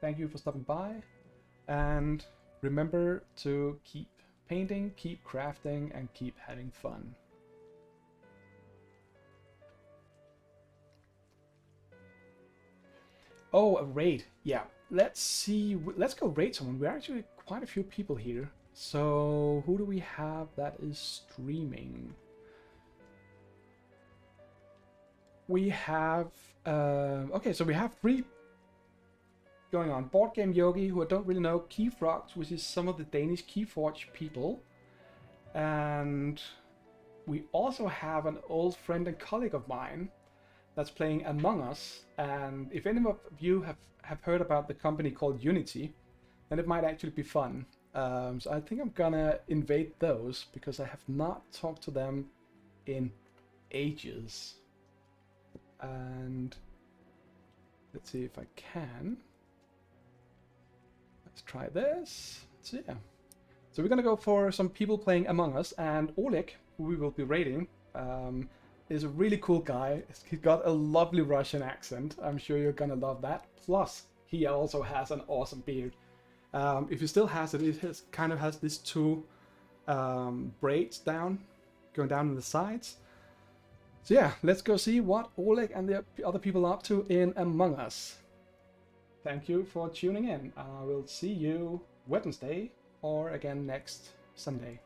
Thank you for stopping by, and remember to keep painting, keep crafting, and keep having fun. Oh, a raid. Yeah, let's see. Let's go raid someone. We're actually quite a few people here. So who do we have that is streaming? We have... okay, so we have 3 going on. Board Game Yogi, who I don't really know. Keyfrogs, which is some of the Danish Keyforge people. And we also have an old friend and colleague of mine that's playing Among Us. And if any of you have heard about the company called Unity, then it might actually be fun. So I think I'm gonna invade those because I have not talked to them in ages. And let's see if I can. Let's try this. So yeah. So we're gonna go for some people playing Among Us, and Oleg, who we will be raiding, is a really cool guy. He's got a lovely Russian accent. I'm sure you're gonna love that. Plus, he also has an awesome beard. If he still has it, it kind of has these 2 braids going down on the sides. So yeah, let's go see what Oleg and the other people are up to in Among Us. Thank you for tuning in. I will see you Wednesday or again next Sunday.